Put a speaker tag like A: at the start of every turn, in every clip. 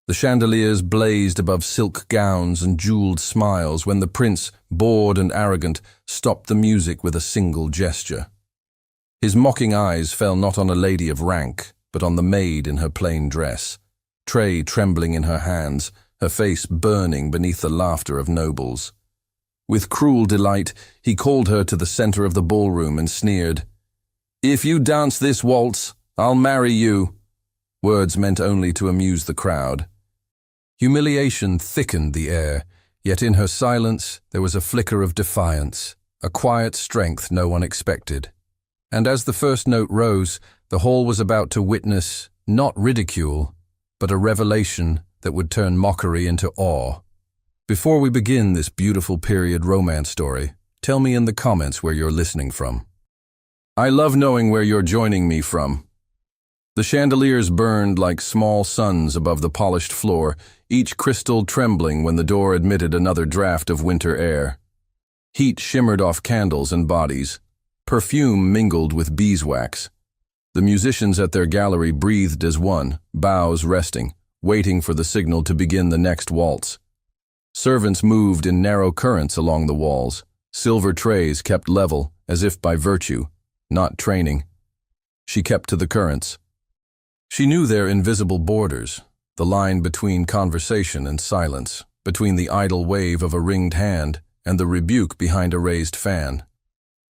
A: The chandeliers blazed above silk gowns and jeweled smiles when the prince, bored and arrogant, stopped the music with a single gesture. His mocking eyes fell not on a lady of rank, but on the maid in her plain dress, tray trembling in her hands, her face burning beneath the laughter of nobles. With cruel delight, he called her to the center of the ballroom and sneered, "If you dance this waltz, I'll marry you," words meant only to amuse the crowd. Humiliation thickened the air, yet in her silence there was a flicker of defiance, a quiet strength no one expected. And as the first note rose, the hall was about to witness not ridicule, but a revelation that would turn mockery into awe. Before we begin this beautiful period romance story, tell me in the comments where you're listening from. I love knowing where you're joining me from. The chandeliers burned like small suns above the polished floor, each crystal trembling when the door admitted another draft of winter air. Heat shimmered off candles and bodies. Perfume mingled with beeswax. The musicians at their gallery breathed as one, bows resting, waiting for the signal to begin the next waltz. Servants moved in narrow currents along the walls, silver trays kept level, as if by virtue, not training. She kept to the currents. She knew their invisible borders, the line between conversation and silence, between the idle wave of a ringed hand and the rebuke behind a raised fan.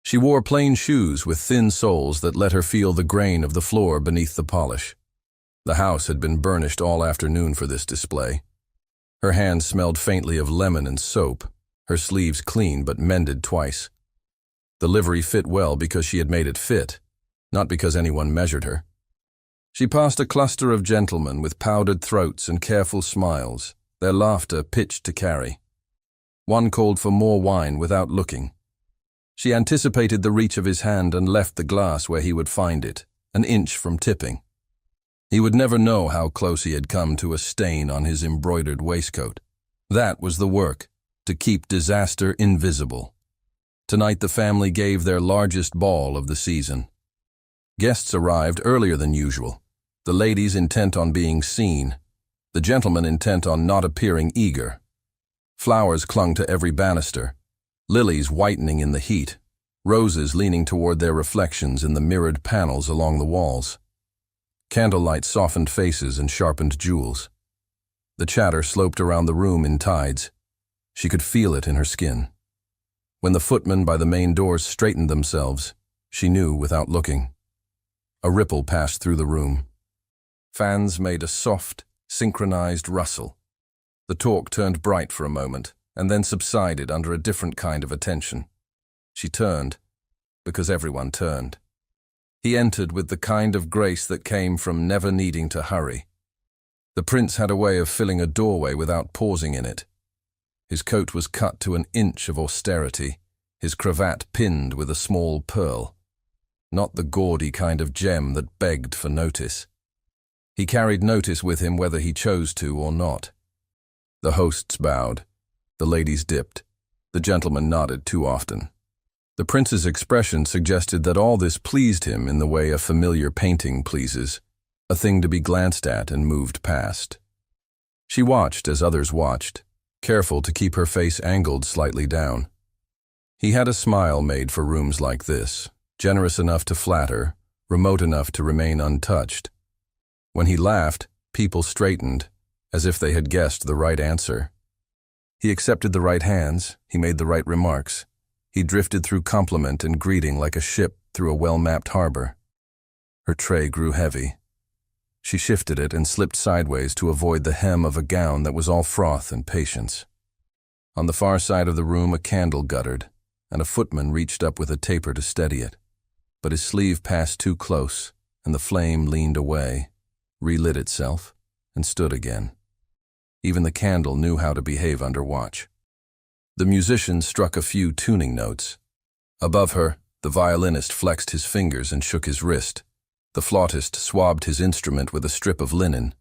A: She wore plain shoes with thin soles that let her feel the grain of the floor beneath the polish. The house had been burnished all afternoon for this display. Her hands smelled faintly of lemon and soap, her sleeves clean but mended twice. The livery fit well because she had made it fit, not because anyone measured her. She passed a cluster of gentlemen with powdered throats and careful smiles, their laughter pitched to carry. One called for more wine without looking. She anticipated the reach of his hand and left the glass where he would find it, an inch from tipping. He would never know how close he had come to a stain on his embroidered waistcoat. That was the work, to keep disaster invisible. Tonight the family gave their largest ball of the season. Guests arrived earlier than usual, the ladies intent on being seen, the gentlemen intent on not appearing eager. Flowers clung to every banister, lilies whitening in the heat, roses leaning toward their reflections in the mirrored panels along the walls. Candlelight softened faces and sharpened jewels. The chatter sloped around the room in tides. She could feel it in her skin. When the footmen by the main doors straightened themselves, she knew without looking. A ripple passed through the room. Fans made a soft, synchronized rustle. The talk turned bright for a moment, and then subsided under a different kind of attention. She turned, because everyone turned. He entered with the kind of grace that came from never needing to hurry. The prince had a way of filling a doorway without pausing in it. His coat was cut to an inch of austerity, his cravat pinned with a small pearl. Not the gaudy kind of gem that begged for notice. He carried notice with him whether he chose to or not. The hosts bowed. The ladies dipped. The gentlemen nodded too often. The prince's expression suggested that all this pleased him in the way a familiar painting pleases, a thing to be glanced at and moved past. She watched as others watched, careful to keep her face angled slightly down. He had a smile made for rooms like this, generous enough to flatter, remote enough to remain untouched. When he laughed, people straightened, as if they had guessed the right answer. He accepted the right hands, he made the right remarks. He drifted through compliment and greeting like a ship through a well-mapped harbor. Her tray grew heavy. She shifted it and slipped sideways to avoid the hem of a gown that was all froth and patience. On the far side of the room a candle guttered, and a footman reached up with a taper to steady it. But his sleeve passed too close, and the flame leaned away, relit itself, and stood again. Even the candle knew how to behave under watch. The musician struck a few tuning notes. Above her, the violinist flexed his fingers and shook his wrist. The flautist swabbed his instrument with a strip of linen.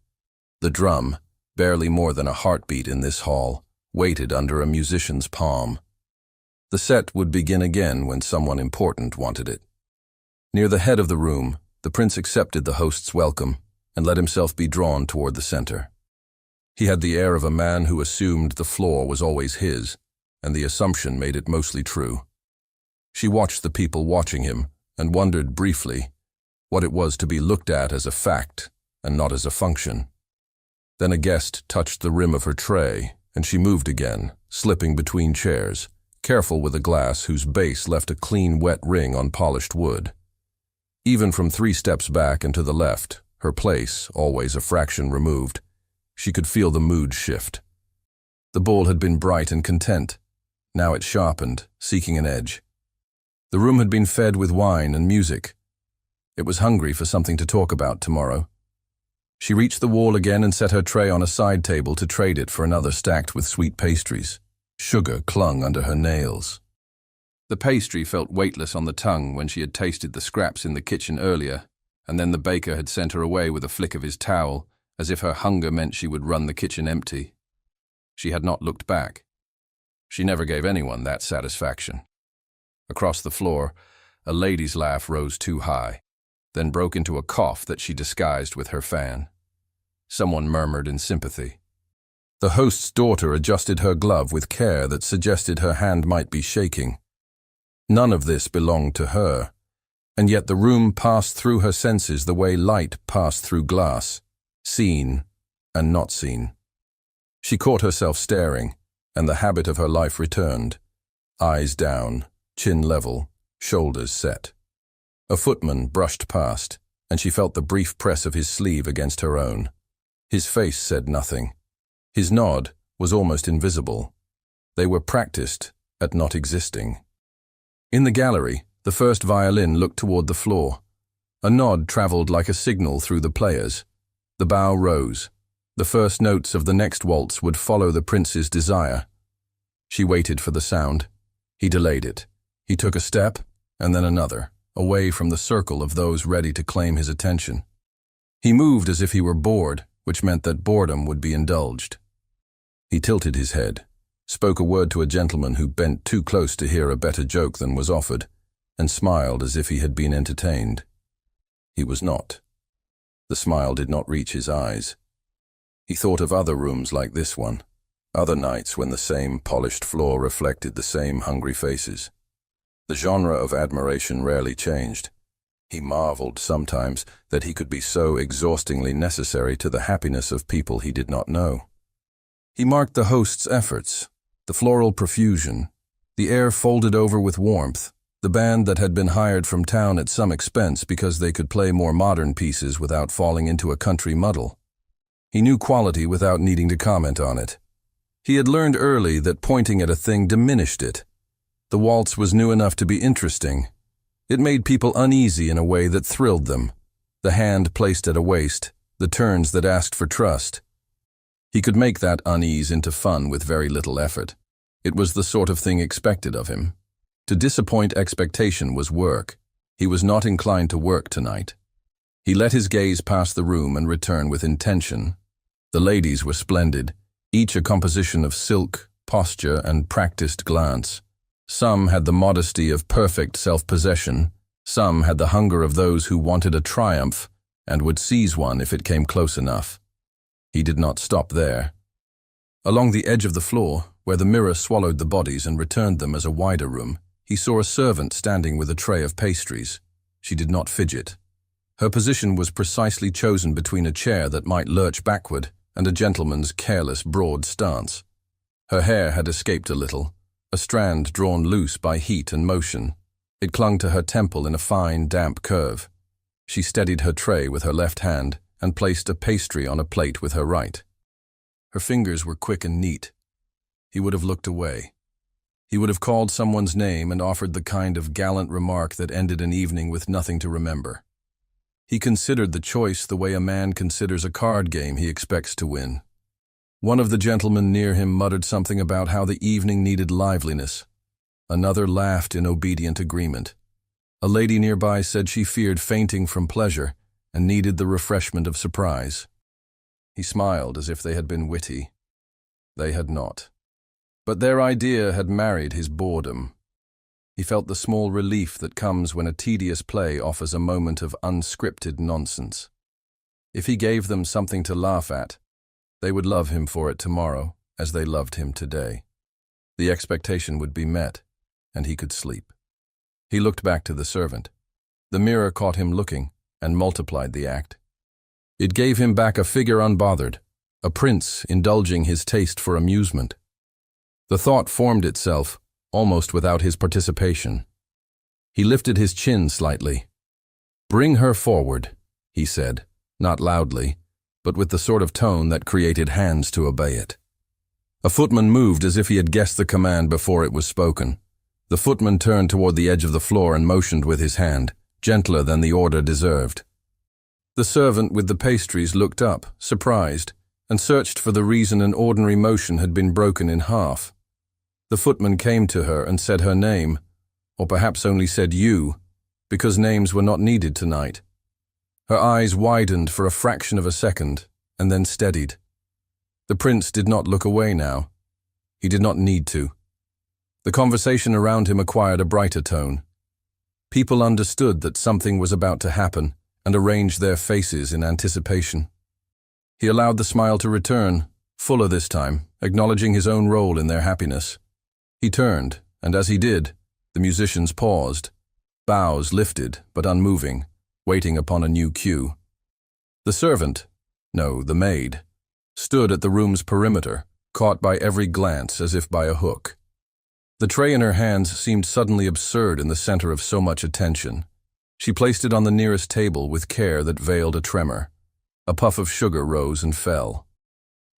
A: The drum, barely more than a heartbeat in this hall, waited under a musician's palm. The set would begin again when someone important wanted it. Near the head of the room, the prince accepted the host's welcome and let himself be drawn toward the center. He had the air of a man who assumed the floor was always his, and the assumption made it mostly true. She watched the people watching him and wondered briefly what it was to be looked at as a fact and not as a function. Then a guest touched the rim of her tray, and she moved again, slipping between chairs, careful with a glass whose base left a clean, wet ring on polished wood. Even from 3 steps back and to the left, her place, always a fraction removed, she could feel the mood shift. The bowl had been bright and content. Now it sharpened, seeking an edge. The room had been fed with wine and music. It was hungry for something to talk about tomorrow. She reached the wall again and set her tray on a side table to trade it for another stacked with sweet pastries. Sugar clung under her nails. The pastry felt weightless on the tongue when she had tasted the scraps in the kitchen earlier, and then the baker had sent her away with a flick of his towel, as if her hunger meant she would run the kitchen empty. She had not looked back. She never gave anyone that satisfaction. Across the floor, a lady's laugh rose too high, then broke into a cough that she disguised with her fan. Someone murmured in sympathy. The host's daughter adjusted her glove with care that suggested her hand might be shaking. None of this belonged to her, and yet the room passed through her senses the way light passed through glass, seen and not seen. She caught herself staring, and the habit of her life returned. Eyes down, chin level, shoulders set. A footman brushed past, and she felt the brief press of his sleeve against her own. His face said nothing. His nod was almost invisible. They were practiced at not existing. In the gallery, the first violin looked toward the floor. A nod traveled like a signal through the players. The bow rose. The first notes of the next waltz would follow the prince's desire. She waited for the sound. He delayed it. He took a step, and then another, away from the circle of those ready to claim his attention. He moved as if he were bored, which meant that boredom would be indulged. He tilted his head, spoke a word to a gentleman who bent too close to hear a better joke than was offered, and smiled as if he had been entertained. He was not. The smile did not reach his eyes. He thought of other rooms like this one, other nights when the same polished floor reflected the same hungry faces. The genre of admiration rarely changed. He marveled sometimes that he could be so exhaustingly necessary to the happiness of people he did not know. He marked the host's efforts, the floral profusion, the air folded over with warmth, the band that had been hired from town at some expense because they could play more modern pieces without falling into a country muddle. He knew quality without needing to comment on it. He had learned early that pointing at a thing diminished it. The waltz was new enough to be interesting. It made people uneasy in a way that thrilled them. The hand placed at a waist, the turns that asked for trust. He could make that unease into fun with very little effort. It was the sort of thing expected of him. To disappoint expectation was work. He was not inclined to work tonight. He let his gaze pass the room and return with intention. The ladies were splendid, each a composition of silk, posture, and practiced glance. Some had the modesty of perfect self-possession. Some had the hunger of those who wanted a triumph and would seize one if it came close enough. He did not stop there. Along the edge of the floor, where the mirror swallowed the bodies and returned them as a wider room, he saw a servant standing with a tray of pastries. She did not fidget. Her position was precisely chosen between a chair that might lurch backward and a gentleman's careless, broad stance. Her hair had escaped a little, a strand drawn loose by heat and motion. It clung to her temple in a fine, damp curve. She steadied her tray with her left hand and placed a pastry on a plate with her right. Her fingers were quick and neat. He would have looked away. He would have called someone's name and offered the kind of gallant remark that ended an evening with nothing to remember. He considered the choice the way a man considers a card game he expects to win. One of the gentlemen near him muttered something about how the evening needed liveliness. Another laughed in obedient agreement. A lady nearby said she feared fainting from pleasure and needed the refreshment of surprise. He smiled as if they had been witty. They had not. But their idea had married his boredom. He felt the small relief that comes when a tedious play offers a moment of unscripted nonsense. If he gave them something to laugh at, They would love him for it tomorrow, as they loved him today. The expectation would be met, and he could sleep. He looked back to the servant. The mirror caught him looking, and multiplied the act. It gave him back a figure unbothered, a prince indulging his taste for amusement. The thought formed itself, almost without his participation. He lifted his chin slightly. "Bring her forward," he said, not loudly, but with the sort of tone that created hands to obey it. A footman moved as if he had guessed the command before it was spoken. The footman turned toward the edge of the floor and motioned with his hand, gentler than the order deserved. The servant with the pastries looked up, surprised, and searched for the reason an ordinary motion had been broken in half. The footman came to her and said her name, or perhaps only said you, because names were not needed tonight. Her eyes widened for a fraction of a second, and then steadied. The prince did not look away now. He did not need to. The conversation around him acquired a brighter tone. People understood that something was about to happen and arranged their faces in anticipation. He allowed the smile to return, fuller this time, acknowledging his own role in their happiness. He turned, and as he did, the musicians paused, bows lifted but unmoving, waiting upon a new cue. The servant, no, the maid, stood at the room's perimeter, caught by every glance as if by a hook. The tray in her hands seemed suddenly absurd in the center of so much attention. She placed it on the nearest table with care that veiled a tremor. A puff of sugar rose and fell.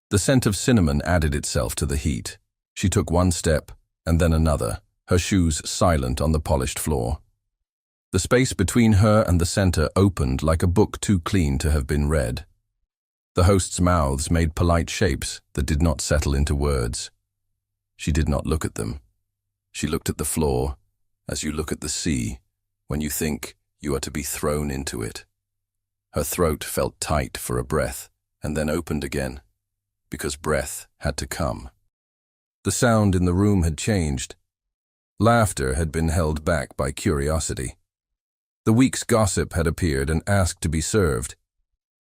A: The scent of cinnamon added itself to the heat. She took one step, and then another, her shoes silent on the polished floor. The space between her and the center opened like a book too clean to have been read. The hosts' mouths made polite shapes that did not settle into words. She did not look at them. She looked at the floor, as you look at the sea, when you think you are to be thrown into it. Her throat felt tight for a breath, and then opened again, because breath had to come. The sound in the room had changed. Laughter had been held back by curiosity. The week's gossip had appeared and asked to be served.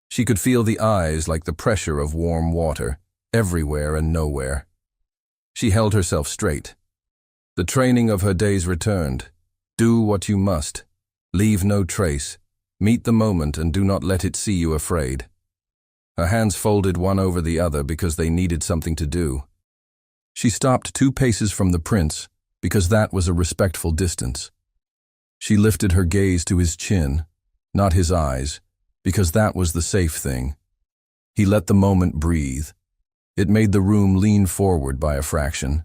A: She could feel the eyes like the pressure of warm water, everywhere and nowhere. She held herself straight. The training of her days returned. Do what you must. Leave no trace. Meet the moment and do not let it see you afraid. Her hands folded one over the other because they needed something to do. She stopped 2 paces from the prince because that was a respectful distance. She lifted her gaze to his chin, not his eyes, because that was the safe thing. He let the moment breathe. It made the room lean forward by a fraction.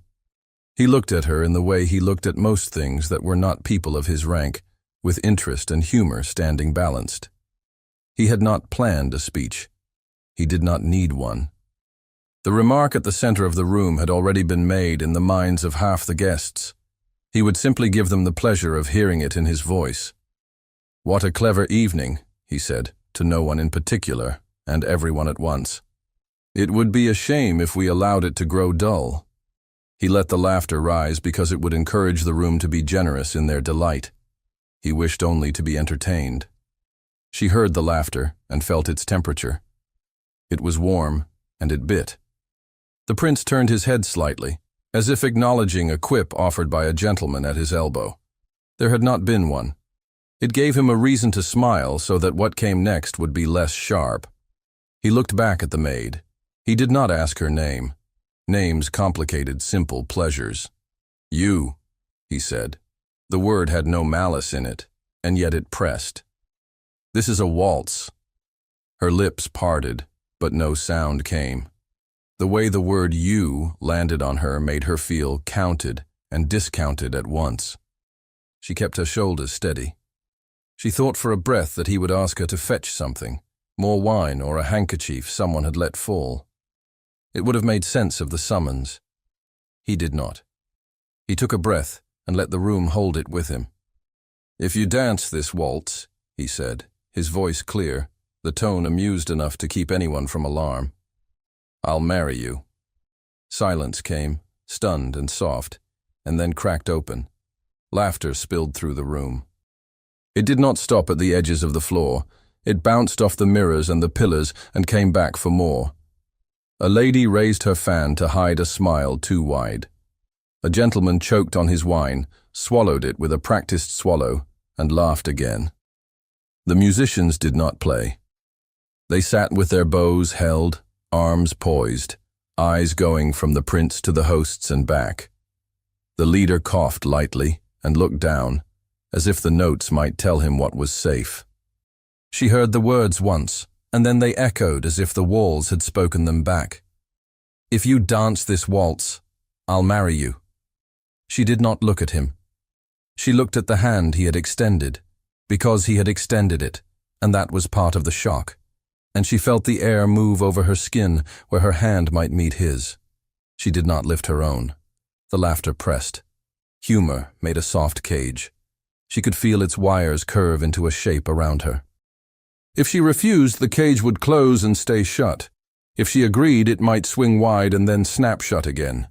A: He looked at her in the way he looked at most things that were not people of his rank, with interest and humor standing balanced. He had not planned a speech. He did not need one. The remark at the center of the room had already been made in the minds of half the guests. He would simply give them the pleasure of hearing it in his voice. "What a clever evening," he said, to no one in particular, and everyone at once. "It would be a shame if we allowed it to grow dull." He let the laughter rise because it would encourage the room to be generous in their delight. He wished only to be entertained. She heard the laughter and felt its temperature. It was warm, and it bit. The prince turned his head slightly, as if acknowledging a quip offered by a gentleman at his elbow. There had not been one. It gave him a reason to smile so that what came next would be less sharp. He looked back at the maid. He did not ask her name. Names complicated simple pleasures. "You," he said. The word had no malice in it, and yet it pressed. "This is a waltz." Her lips parted, but no sound came. The way the word "you" landed on her made her feel counted and discounted at once. She kept her shoulders steady. She thought for a breath that he would ask her to fetch something, more wine or a handkerchief someone had let fall. It would have made sense of the summons. He did not. He took a breath and let the room hold it with him. "If you dance this waltz," he said, his voice clear, the tone amused enough to keep anyone from alarm, "I'll marry you." Silence came, stunned and soft, and then cracked open. Laughter spilled through the room. It did not stop at the edges of the floor. It bounced off the mirrors and the pillars and came back for more. A lady raised her fan to hide a smile too wide. A gentleman choked on his wine, swallowed it with a practiced swallow, and laughed again. The musicians did not play. They sat with their bows held, arms poised, eyes going from the prince to the hosts and back. The leader coughed lightly and looked down, as if the notes might tell him what was safe. She heard the words once, and then they echoed as if the walls had spoken them back. "If you dance this waltz, I'll marry you." She did not look at him. She looked at the hand he had extended, because he had extended it, and that was part of the shock. And she felt the air move over her skin where her hand might meet his. She did not lift her own. The laughter pressed. Humor made a soft cage. She could feel its wires curve into a shape around her. If she refused, the cage would close and stay shut. If she agreed, it might swing wide and then snap shut again.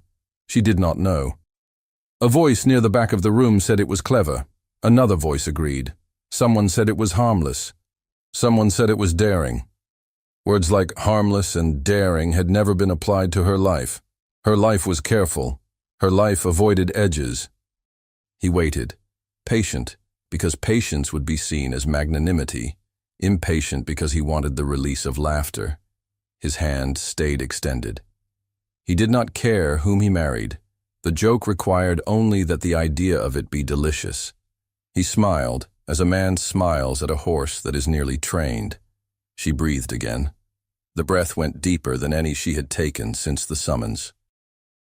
A: She did not know. A voice near the back of the room said it was clever. Another voice agreed. Someone said it was harmless. Someone said it was daring. Words like harmless and daring had never been applied to her life. Her life was careful. Her life avoided edges. He waited, patient, because patience would be seen as magnanimity, impatient because he wanted the release of laughter. His hand stayed extended. He did not care whom he married. The joke required only that the idea of it be delicious. He smiled, as a man smiles at a horse that is nearly trained. She breathed again. The breath went deeper than any she had taken since the summons.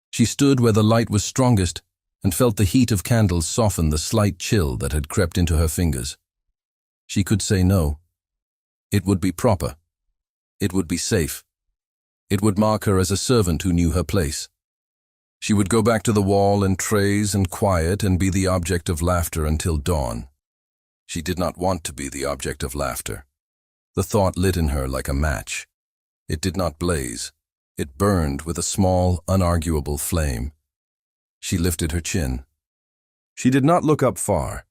A: She stood where the light was strongest and felt the heat of candles soften the slight chill that had crept into her fingers. She could say no. It would be proper. It would be safe. It would mark her as a servant who knew her place. She would go back to the wall and trays and quiet and be the object of laughter until dawn. She did not want to be the object of laughter. The thought lit in her like a match. It did not blaze. It burned with a small, unarguable flame. She lifted her chin. She did not look up far.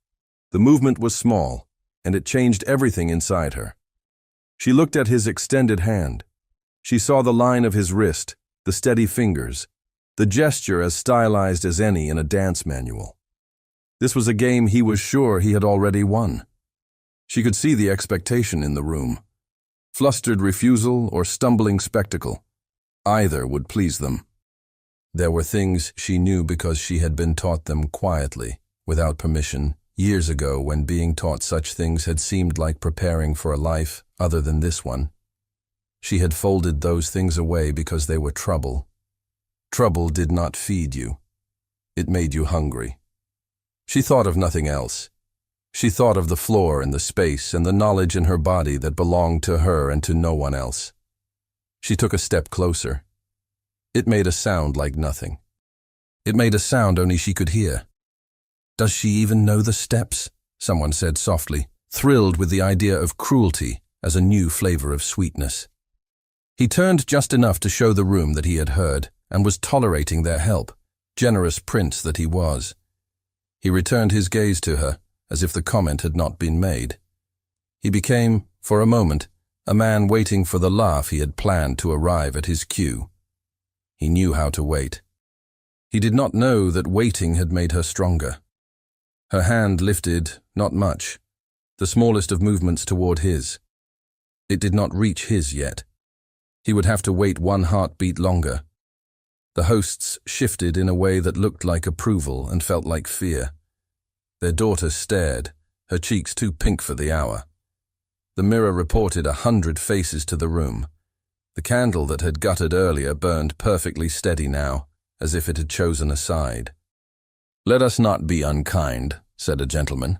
A: The movement was small, and it changed everything inside her. She looked at his extended hand. She saw the line of his wrist, the steady fingers, the gesture as stylized as any in a dance manual. This was a game he was sure he had already won. She could see the expectation in the room. Flustered refusal or stumbling spectacle. Either would please them. There were things she knew because she had been taught them quietly, without permission, years ago when being taught such things had seemed like preparing for a life other than this one. She had folded those things away because they were trouble. Trouble did not feed you. It made you hungry. She thought of nothing else. She thought of the floor and the space and the knowledge in her body that belonged to her and to no one else. She took a step closer. It made a sound like nothing. It made a sound only she could hear. "Does she even know the steps?" someone said softly, thrilled with the idea of cruelty as a new flavor of sweetness. He turned just enough to show the room that he had heard and was tolerating their help, generous prince that he was. He returned his gaze to her, as if the comment had not been made. He became, for a moment, a man waiting for the laugh he had planned to arrive at his cue. He knew how to wait. He did not know that waiting had made her stronger. Her hand lifted, not much, the smallest of movements toward his. It did not reach his yet. He would have to wait one heartbeat longer. The hosts shifted in a way that looked like approval and felt like fear. Their daughter stared, her cheeks too pink for the hour. The mirror reported 100 faces to the room. The candle that had guttered earlier burned perfectly steady now, as if it had chosen a side. "Let us not be unkind," said a gentleman,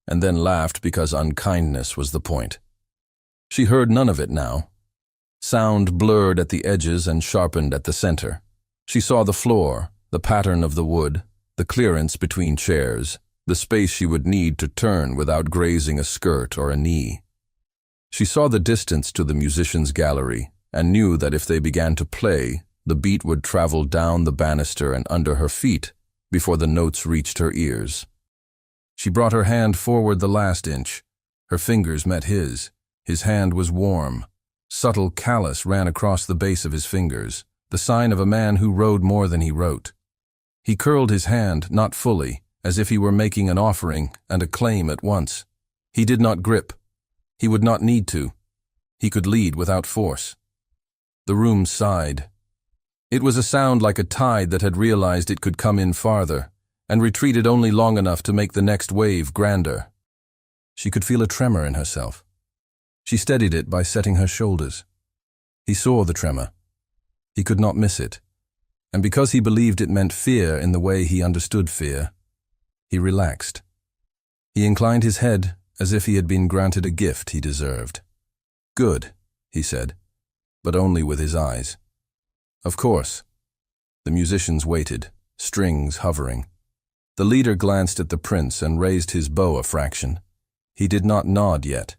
A: and then laughed because unkindness was the point. She heard none of it now. Sound blurred at the edges and sharpened at the center. She saw the floor, the pattern of the wood, the clearance between chairs, the space she would need to turn without grazing a skirt or a knee. She saw the distance to the musicians' gallery and knew that if they began to play, the beat would travel down the banister and under her feet before the notes reached her ears. She brought her hand forward the last inch. Her fingers met his. His hand was warm. Subtle callus ran across the base of his fingers, the sign of a man who rode more than he wrote. He curled his hand, not fully, as if he were making an offering and a claim at once. He did not grip. He would not need to. He could lead without force. The room sighed. It was a sound like a tide that had realized it could come in farther, and retreated only long enough to make the next wave grander. She could feel a tremor in herself. She steadied it by setting her shoulders. He saw the tremor. He could not miss it, and because he believed it meant fear in the way he understood fear, he relaxed. He inclined his head as if he had been granted a gift he deserved. "Good," he said, but only with his eyes. "Of course." The musicians waited, strings hovering. The leader glanced at the prince and raised his bow a fraction. He did not nod yet.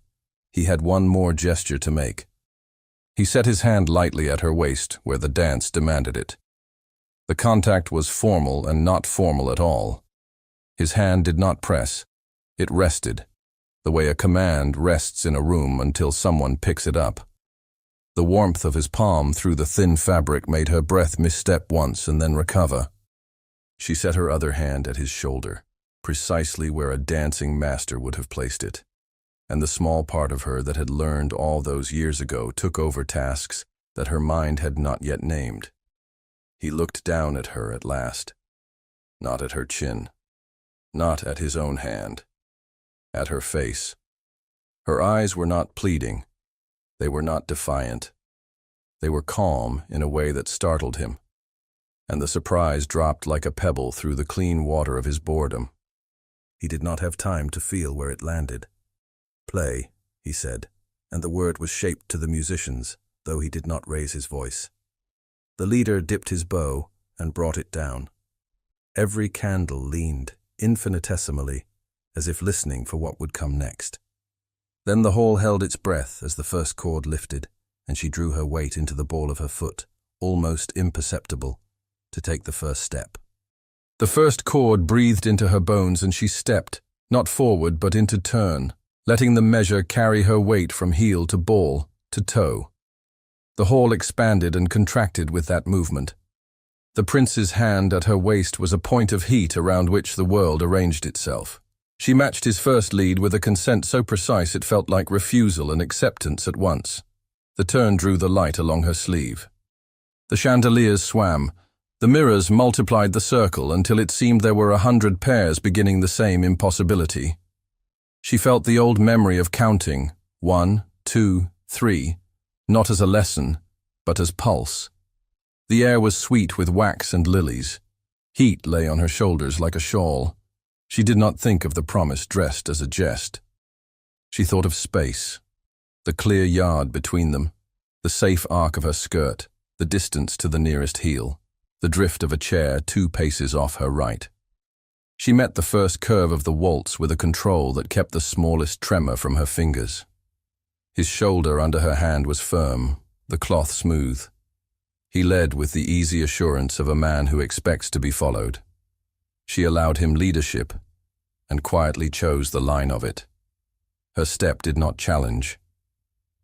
A: He had one more gesture to make. He set his hand lightly at her waist where the dance demanded it. The contact was formal and not formal at all. His hand did not press. It rested, the way a command rests in a room until someone picks it up. The warmth of his palm through the thin fabric made her breath misstep once and then recover. She set her other hand at his shoulder, precisely where a dancing master would have placed it, and the small part of her that had learned all those years ago took over tasks that her mind had not yet named. He looked down at her at last, not at her chin, not at his own hand, at her face. Her eyes were not pleading. They were not defiant. They were calm in a way that startled him, and the surprise dropped like a pebble through the clean water of his boredom. He did not have time to feel where it landed. "Play," he said, and the word was shaped to the musicians, though he did not raise his voice. The leader dipped his bow and brought it down. Every candle leaned, infinitesimally, as if listening for what would come next. Then the hall held its breath as the first chord lifted, and she drew her weight into the ball of her foot, almost imperceptible, to take the first step. The first chord breathed into her bones and she stepped, not forward but into turn, letting the measure carry her weight from heel to ball to toe. The hall expanded and contracted with that movement. The prince's hand at her waist was a point of heat around which the world arranged itself. She matched his first lead with a consent so precise it felt like refusal and acceptance at once. The turn drew the light along her sleeve. The chandeliers swam. The mirrors multiplied the circle until it seemed there were 100 pairs beginning the same impossibility. She felt the old memory of counting, 1, 2, 3, not as a lesson, but as pulse. The air was sweet with wax and lilies. Heat lay on her shoulders like a shawl. She did not think of the promise dressed as a jest. She thought of space, the clear yard between them, the safe arc of her skirt, the distance to the nearest heel, the drift of a chair 2 paces off her right. She met the first curve of the waltz with a control that kept the smallest tremor from her fingers. His shoulder under her hand was firm, the cloth smooth. He led with the easy assurance of a man who expects to be followed. She allowed him leadership and quietly chose the line of it. Her step did not challenge.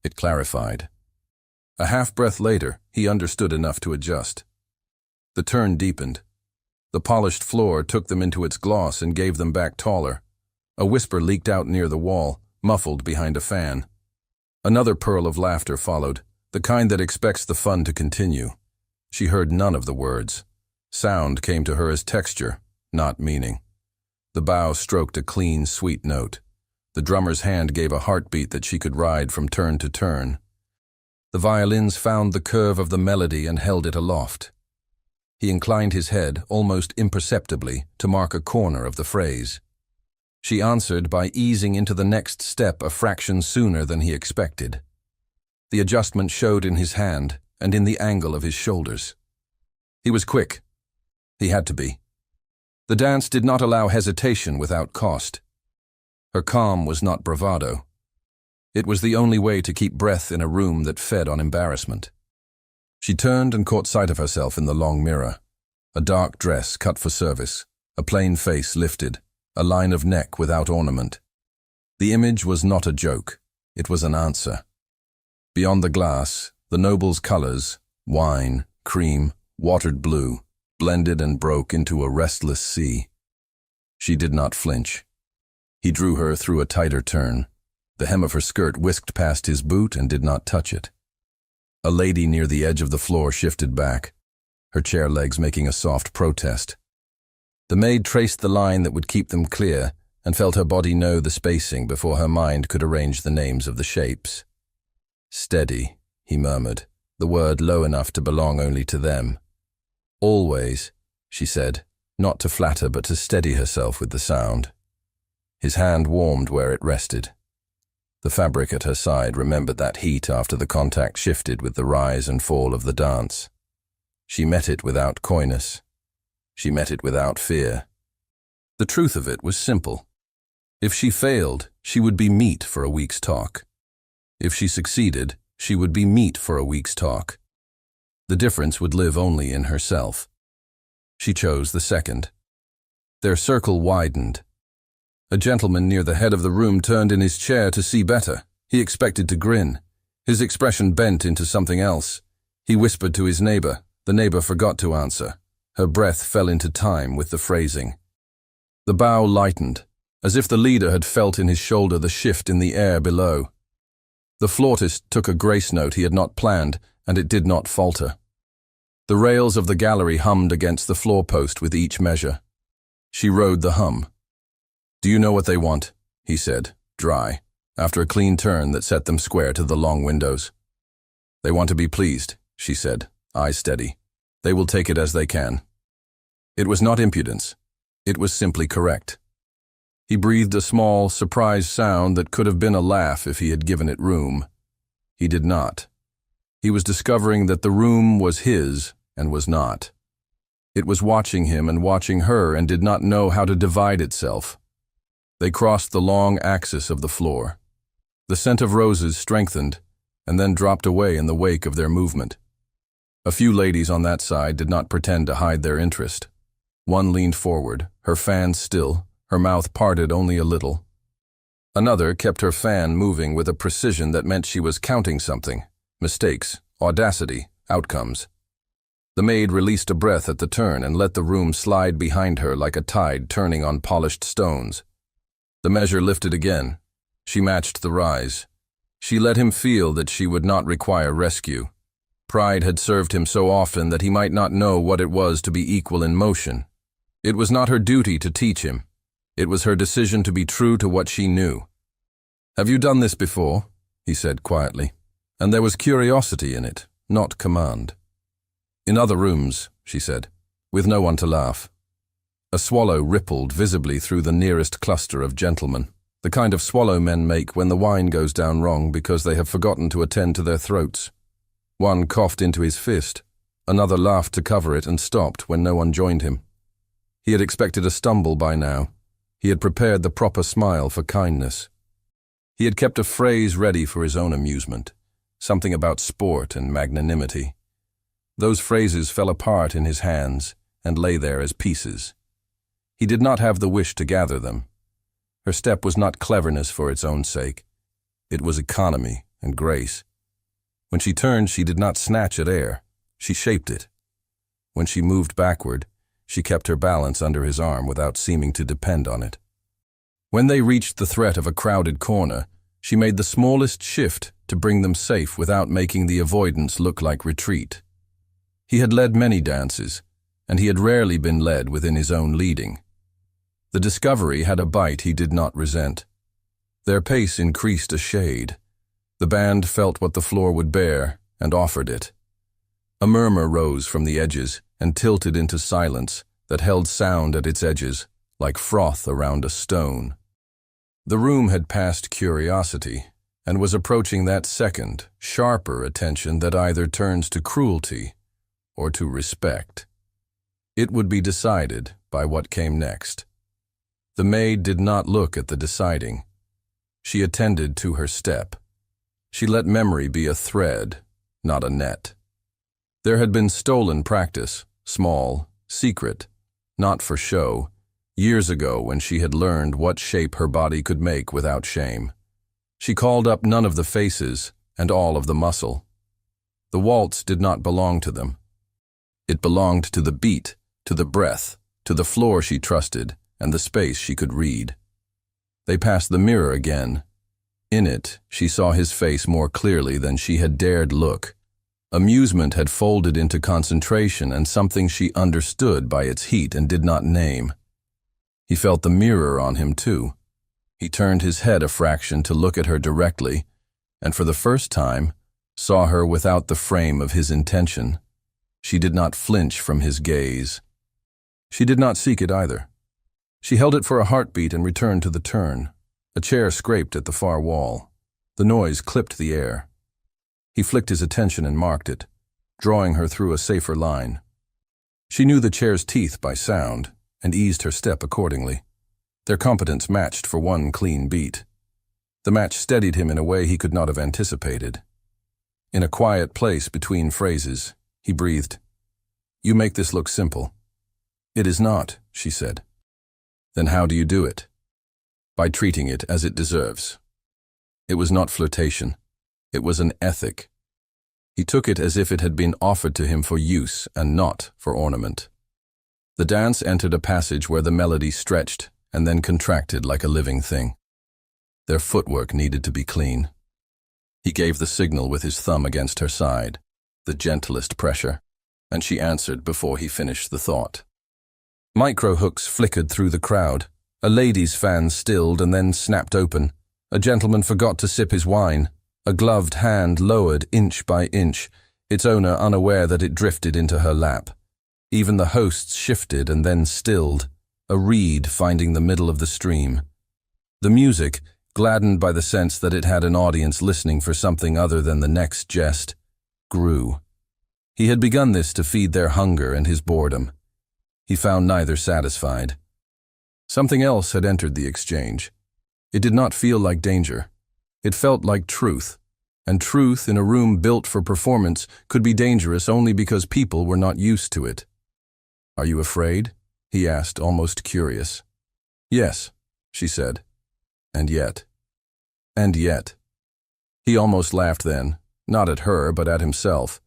A: It clarified. A half-breath later, he understood enough to adjust. The turn deepened. The polished floor took them into its gloss and gave them back taller. A whisper leaked out near the wall, muffled behind a fan. Another pearl of laughter followed, the kind that expects the fun to continue. She heard none of the words. Sound came to her as texture, not meaning. The bow stroked a clean, sweet note. The drummer's hand gave a heartbeat that she could ride from turn to turn. The violins found the curve of the melody and held it aloft. He inclined his head, almost imperceptibly, to mark a corner of the phrase. She answered by easing into the next step a fraction sooner than he expected. The adjustment showed in his hand and in the angle of his shoulders. He was quick. He had to be. The dance did not allow hesitation without cost. Her calm was not bravado. It was the only way to keep breath in a room that fed on embarrassment. She turned and caught sight of herself in the long mirror. A dark dress cut for service, a plain face lifted, a line of neck without ornament. The image was not a joke. It was an answer. Beyond the glass, the noble's colors, wine, cream, watered blue, blended and broke into a restless sea. She did not flinch. He drew her through a tighter turn. The hem of her skirt whisked past his boot and did not touch it. A lady near the edge of the floor shifted back, her chair legs making a soft protest. The maid traced the line that would keep them clear and felt her body know the spacing before her mind could arrange the names of the shapes. Steady, he murmured, the word low enough to belong only to them. Always, she said, not to flatter but to steady herself with the sound. His hand warmed where it rested. The fabric at her side remembered that heat after the contact shifted with the rise and fall of the dance. She met it without coyness. She met it without fear. The truth of it was simple. If she failed, she would be meat for a week's talk. If she succeeded, she would be meat for a week's talk. The difference would live only in herself. She chose the second. Their circle widened. A gentleman near the head of the room turned in his chair to see better. He expected to grin. His expression bent into something else. He whispered to his neighbor. The neighbor forgot to answer. Her breath fell into time with the phrasing. The bow lightened, as if the leader had felt in his shoulder the shift in the air below. The flautist took a grace note he had not planned, and it did not falter. The rails of the gallery hummed against the floor post with each measure. She rode the hum. "Do you know what they want?" he said, dry, after a clean turn that set them square to the long windows. "They want to be pleased," she said, eyes steady. "They will take it as they can." It was not impudence. It was simply correct. He breathed a small, surprised sound that could have been a laugh if he had given it room. He did not. He was discovering that the room was his and was not. It was watching him and watching her and did not know how to divide itself. They crossed the long axis of the floor. The scent of roses strengthened and then dropped away in the wake of their movement. A few ladies on that side did not pretend to hide their interest. One leaned forward, her fan still, her mouth parted only a little. Another kept her fan moving with a precision that meant she was counting something: mistakes, audacity, outcomes. The maid released a breath at the turn and let the room slide behind her like a tide turning on polished stones. The measure lifted again. She matched the rise. She let him feel that she would not require rescue. Pride had served him so often that he might not know what it was to be equal in motion. It was not her duty to teach him. It was her decision to be true to what she knew. "Have you done this before?" he said quietly, and there was curiosity in it, not command. "In other rooms," she said, with no one to laugh. A swallow rippled visibly through the nearest cluster of gentlemen, the kind of swallow men make when the wine goes down wrong because they have forgotten to attend to their throats. One coughed into his fist, another laughed to cover it and stopped when no one joined him. He had expected a stumble by now. He had prepared the proper smile for kindness. He had kept a phrase ready for his own amusement, something about sport and magnanimity. Those phrases fell apart in his hands and lay there as pieces. He did not have the wish to gather them. Her step was not cleverness for its own sake. It was economy and grace. When she turned, she did not snatch at air. She shaped it. When she moved backward, she kept her balance under his arm without seeming to depend on it. When they reached the threat of a crowded corner, she made the smallest shift to bring them safe without making the avoidance look like retreat. He had led many dances, and he had rarely been led within his own leading. The discovery had a bite he did not resent. Their pace increased a shade. The band felt what the floor would bear and offered it. A murmur rose from the edges and tilted into silence that held sound at its edges, like froth around a stone. The room had passed curiosity and was approaching that second, sharper attention that either turns to cruelty or to respect. It would be decided by what came next. The maid did not look at the deciding. She attended to her step. She let memory be a thread, not a net. There had been stolen practice, small, secret, not for show, years ago when she had learned what shape her body could make without shame. She called up none of the faces, and all of the muscle. The waltz did not belong to them. It belonged to the beat, to the breath, to the floor she trusted, and the space she could read. They passed the mirror again. In it, she saw his face more clearly than she had dared look. Amusement had folded into concentration and something she understood by its heat and did not name. He felt the mirror on him too. He turned his head a fraction to look at her directly, and for the first time, saw her without the frame of his intention. She did not flinch from his gaze. She did not seek it either. She held it for a heartbeat and returned to the turn. A chair scraped at the far wall. The noise clipped the air. He flicked his attention and marked it, drawing her through a safer line. She knew the chair's teeth by sound and eased her step accordingly. Their competence matched for one clean beat. The match steadied him in a way he could not have anticipated. In a quiet place between phrases, he breathed, "You make this look simple." "It is not," she said. "Then how do you do it?" "By treating it as it deserves." It was not flirtation. It was an ethic. He took it as if it had been offered to him for use and not for ornament. The dance entered a passage where the melody stretched and then contracted like a living thing. Their footwork needed to be clean. He gave the signal with his thumb against her side, the gentlest pressure, and she answered before he finished the thought. Micro-hooks flickered through the crowd. A lady's fan stilled and then snapped open. A gentleman forgot to sip his wine. A gloved hand lowered inch by inch, its owner unaware that it drifted into her lap. Even the hosts shifted and then stilled, a reed finding the middle of the stream. The music, gladdened by the sense that it had an audience listening for something other than the next jest, grew. He had begun this to feed their hunger and his boredom. He found neither satisfied. Something else had entered the exchange. It did not feel like danger. It felt like truth, and truth in a room built for performance could be dangerous only because people were not used to it. "Are you afraid?" he asked, almost curious. "Yes," she said. And yet. And yet. He almost laughed then, not at her but at himself,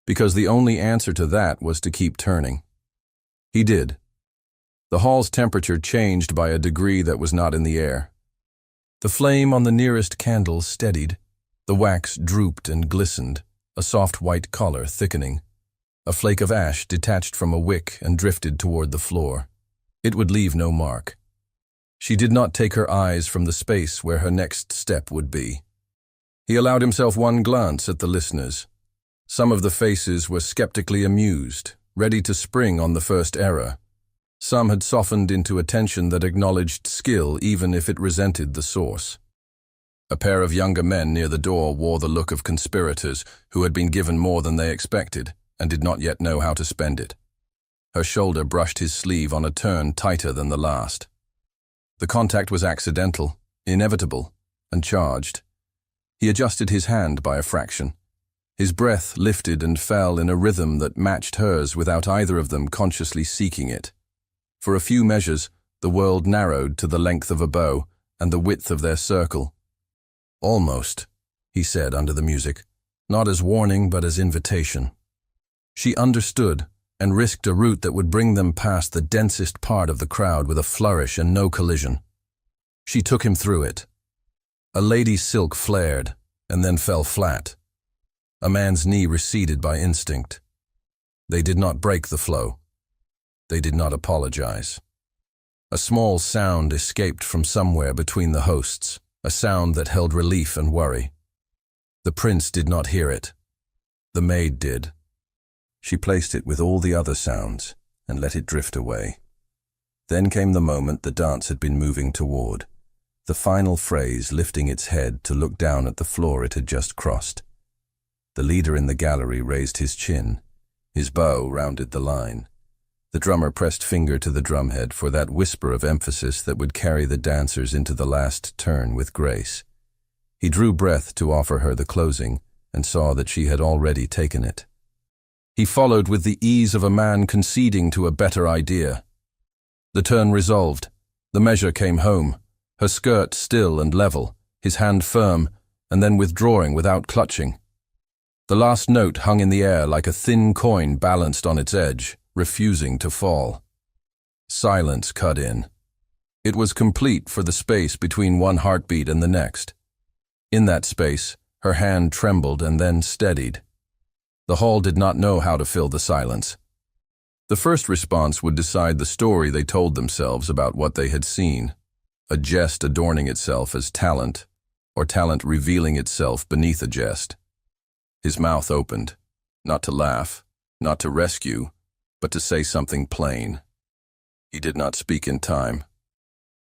A: because the only answer to that was to keep turning. He did. The hall's temperature changed by a degree that was not in the air. The flame on the nearest candle steadied. The wax drooped and glistened, a soft white color thickening. A flake of ash detached from a wick and drifted toward the floor. It would leave no mark. She did not take her eyes from the space where her next step would be. He allowed himself one glance at the listeners. Some of the faces were skeptically amused, ready to spring on the first error. Some had softened into attention that acknowledged skill even if it resented the source. A pair of younger men near the door wore the look of conspirators who had been given more than they expected and did not yet know how to spend it. Her shoulder brushed his sleeve on a turn tighter than the last. The contact was accidental, inevitable, and charged. He adjusted his hand by a fraction. His breath lifted and fell in a rhythm that matched hers without either of them consciously seeking it. For a few measures, the world narrowed to the length of a bow and the width of their circle. "Almost," he said under the music, not as warning but as invitation. She understood and risked a route that would bring them past the densest part of the crowd with a flourish and no collision. She took him through it. A lady's silk flared and then fell flat. A man's knee receded by instinct. They did not break the flow. They did not apologize. A small sound escaped from somewhere between the hosts, a sound that held relief and worry. The prince did not hear it. The maid did. She placed it with all the other sounds and let it drift away. Then came the moment the dance had been moving toward, the final phrase lifting its head to look down at the floor it had just crossed. The leader in the gallery raised his chin. His bow rounded the line. The drummer pressed finger to the drumhead for that whisper of emphasis that would carry the dancers into the last turn with grace. He drew breath to offer her the closing and saw that she had already taken it. He followed with the ease of a man conceding to a better idea. The turn resolved. The measure came home, her skirt still and level, his hand firm, and then withdrawing without clutching. The last note hung in the air like a thin coin balanced on its edge, refusing to fall. Silence cut in. It was complete for the space between one heartbeat and the next. In that space, her hand trembled and then steadied. The hall did not know how to fill the silence. The first response would decide the story they told themselves about what they had seen, a jest adorning itself as talent, or talent revealing itself beneath a jest. His mouth opened, not to laugh, not to rescue, but to say something plain. He did not speak in time.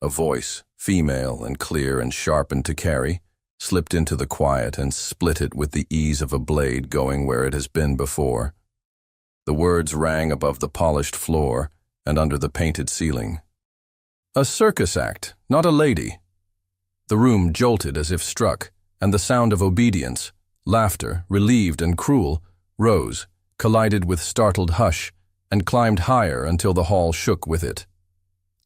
A: A voice, female and clear and sharpened to carry, slipped into the quiet and split it with the ease of a blade going where it has been before. The words rang above the polished floor and under the painted ceiling. A circus act, not a lady. The room jolted as if struck, and the sound of obedience, laughter, relieved and cruel, rose, collided with startled hush, and climbed higher until the hall shook with it.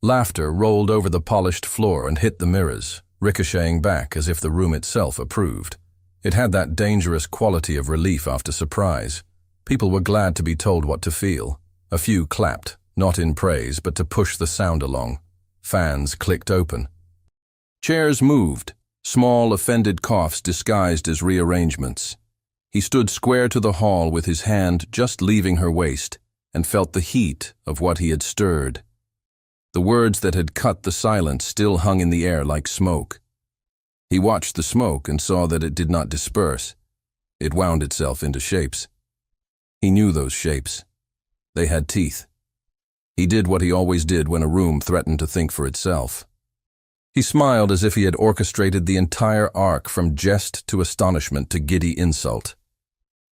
A: Laughter rolled over the polished floor and hit the mirrors, ricocheting back as if the room itself approved. It had that dangerous quality of relief after surprise. People were glad to be told what to feel. A few clapped, not in praise, but to push the sound along. Fans clicked open. Chairs moved, small offended coughs disguised as rearrangements. He stood square to the hall with his hand just leaving her waist and felt the heat of what he had stirred. The words that had cut the silence still hung in the air like smoke. He watched the smoke and saw that it did not disperse. It wound itself into shapes. He knew those shapes. They had teeth. He did what he always did when a room threatened to think for itself. He smiled as if he had orchestrated the entire arc from jest to astonishment to giddy insult.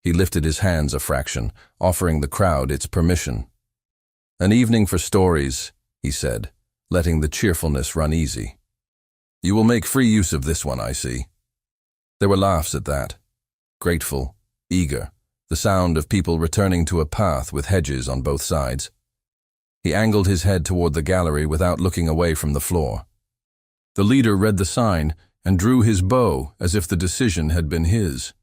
A: He lifted his hands a fraction, offering the crowd its permission. "An evening for stories," he said, letting the cheerfulness run easy. "You will make free use of this one, I see." There were laughs at that. Grateful, eager, the sound of people returning to a path with hedges on both sides. He angled his head toward the gallery without looking away from the floor. The leader read the sign and drew his bow as if the decision had been his.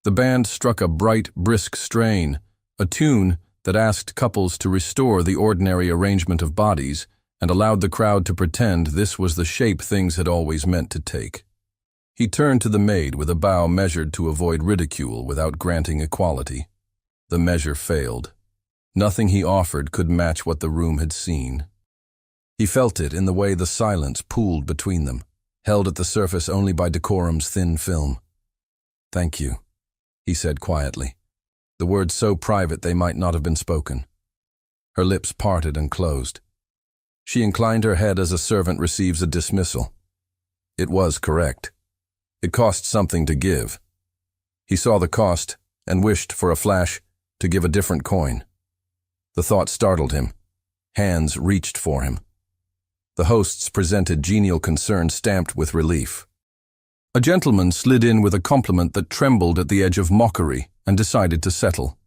A: The band struck a bright, brisk strain, a tune that asked couples to restore the ordinary arrangement of bodies and allowed the crowd to pretend this was the shape things had always meant to take. He turned to the maid with a bow measured to avoid ridicule without granting equality. The measure failed. Nothing he offered could match what the room had seen. He felt it in the way the silence pooled between them, held at the surface only by decorum's thin film. "Thank you," he said quietly, the words so private they might not have been spoken. Her lips parted and closed. She inclined her head as a servant receives a dismissal. It was correct. It cost something to give. He saw the cost and wished, for a flash, to give a different coin. The thought startled him. Hands reached for him. The hosts presented genial concern stamped with relief. A gentleman slid in with a compliment that trembled at the edge of mockery and decided to settle.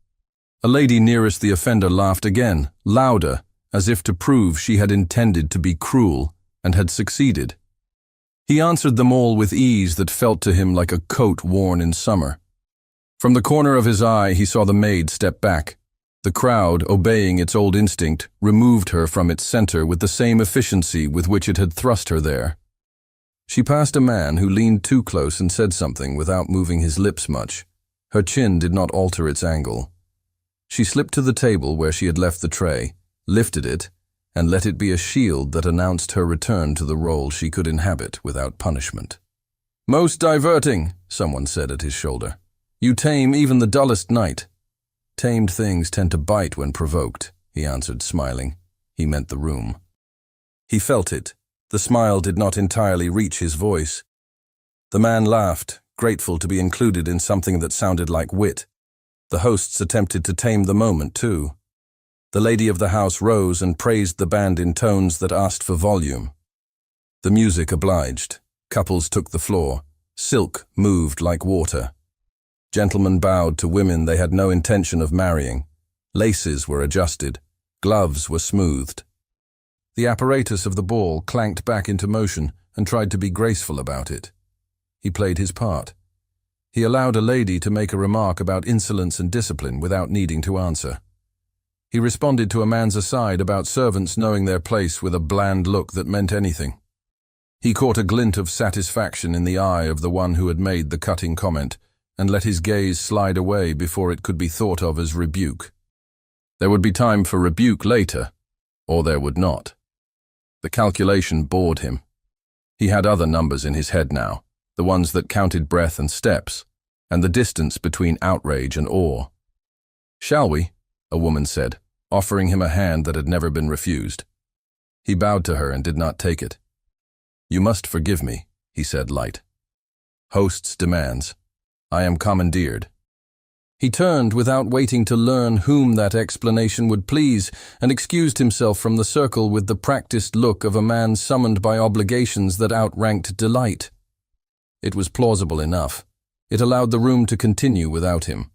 A: A lady nearest the offender laughed again, louder, as if to prove she had intended to be cruel and had succeeded. He answered them all with ease that felt to him like a coat worn in summer. From the corner of his eye he saw the maid step back. The crowd, obeying its old instinct, removed her from its center with the same efficiency with which it had thrust her there. She passed a man who leaned too close and said something without moving his lips much. Her chin did not alter its angle. She slipped to the table where she had left the tray, lifted it, and let it be a shield that announced her return to the role she could inhabit without punishment. "Most diverting," someone said at his shoulder. "You tame even the dullest night." "Tamed things tend to bite when provoked," he answered, smiling. He meant the room. He felt it. The smile did not entirely reach his voice. The man laughed, grateful to be included in something that sounded like wit. The hosts attempted to tame the moment, too. The lady of the house rose and praised the band in tones that asked for volume. The music obliged. Couples took the floor. Silk moved like water. Gentlemen bowed to women they had no intention of marrying. Laces were adjusted. Gloves were smoothed. The apparatus of the ball clanked back into motion and tried to be graceful about it. He played his part. He allowed a lady to make a remark about insolence and discipline without needing to answer. He responded to a man's aside about servants knowing their place with a bland look that meant anything. He caught a glint of satisfaction in the eye of the one who had made the cutting comment, and let his gaze slide away before it could be thought of as rebuke. There would be time for rebuke later, or there would not. The calculation bored him. He had other numbers in his head now, the ones that counted breath and steps, and the distance between outrage and awe. "Shall we?" a woman said, offering him a hand that had never been refused. He bowed to her and did not take it. "You must forgive me," he said light. "Host's demands. I am commandeered." He turned without waiting to learn whom that explanation would please, and excused himself from the circle with the practiced look of a man summoned by obligations that outranked delight. It was plausible enough. It allowed the room to continue without him.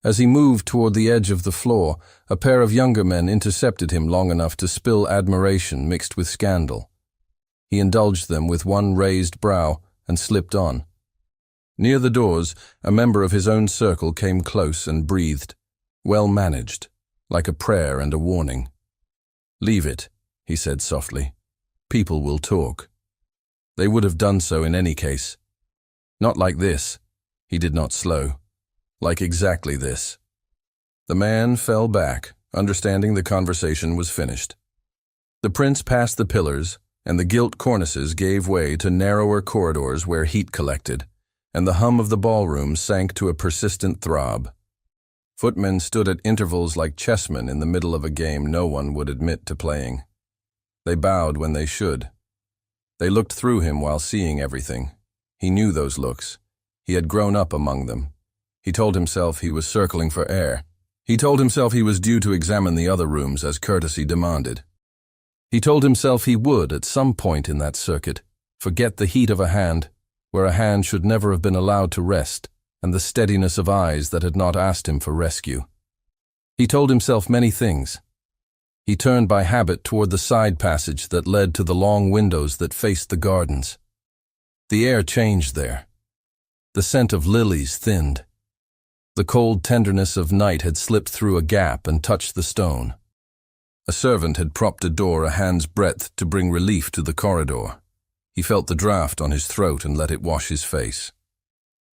A: As he moved toward the edge of the floor, a pair of younger men intercepted him long enough to spill admiration mixed with scandal. He indulged them with one raised brow and slipped on. Near the doors, a member of his own circle came close and breathed, well managed, like a prayer and a warning. "Leave it," he said softly. "People will talk." They would have done so in any case. Not like this. He did not slow. Like exactly this. The man fell back, understanding the conversation was finished. The prince passed the pillars, and the gilt cornices gave way to narrower corridors where heat collected, and the hum of the ballroom sank to a persistent throb. Footmen stood at intervals like chessmen in the middle of a game no one would admit to playing. They bowed when they should. They looked through him while seeing everything. He knew those looks. He had grown up among them. He told himself he was circling for air. He told himself he was due to examine the other rooms as courtesy demanded. He told himself he would, at some point in that circuit, forget the heat of a hand, where a hand should never have been allowed to rest, and the steadiness of eyes that had not asked him for rescue. He told himself many things. He turned by habit toward the side passage that led to the long windows that faced the gardens. The air changed there. The scent of lilies thinned. The cold tenderness of night had slipped through a gap and touched the stone. A servant had propped a door a hand's breadth to bring relief to the corridor. He felt the draft on his throat and let it wash his face.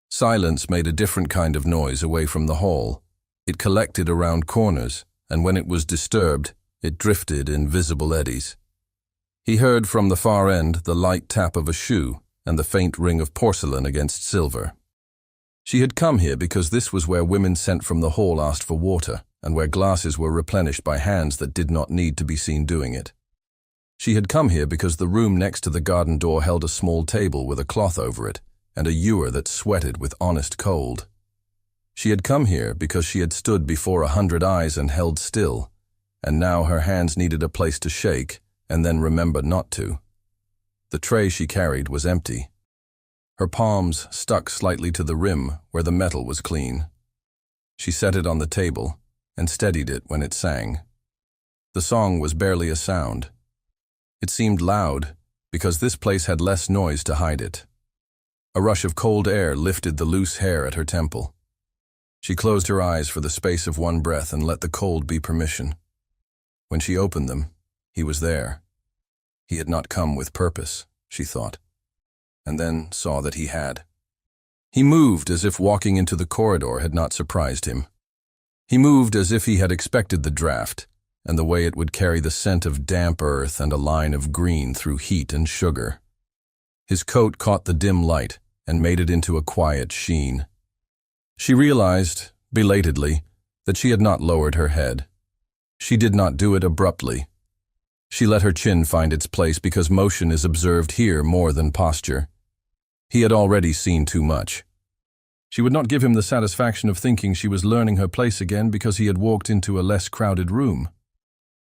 A: Silence made a different kind of noise away from the hall. It collected around corners, and when it was disturbed, it drifted in visible eddies. He heard from the far end the light tap of a shoe and the faint ring of porcelain against silver. She had come here because this was where women sent from the hall asked for water, and where glasses were replenished by hands that did not need to be seen doing it. She had come here because the room next to the garden door held a small table with a cloth over it, and a ewer that sweated with honest cold. She had come here because she had stood before 100 eyes and held still, and now her hands needed a place to shake, and then remember not to. The tray she carried was empty. Her palms stuck slightly to the rim where the metal was clean. She set it on the table and steadied it when it sang. The song was barely a sound. It seemed loud because this place had less noise to hide it. A rush of cold air lifted the loose hair at her temple. She closed her eyes for the space of one breath and let the cold be permission. When she opened them, he was there. He had not come with purpose, she thought, and then saw that he had. He moved as if walking into the corridor had not surprised him. He moved as if he had expected the draft, and the way it would carry the scent of damp earth and a line of green through heat and sugar. His coat caught the dim light and made it into a quiet sheen. She realized, belatedly, that she had not lowered her head. She did not do it abruptly. She let her chin find its place because motion is observed here more than posture. He had already seen too much. She would not give him the satisfaction of thinking she was learning her place again because he had walked into a less crowded room.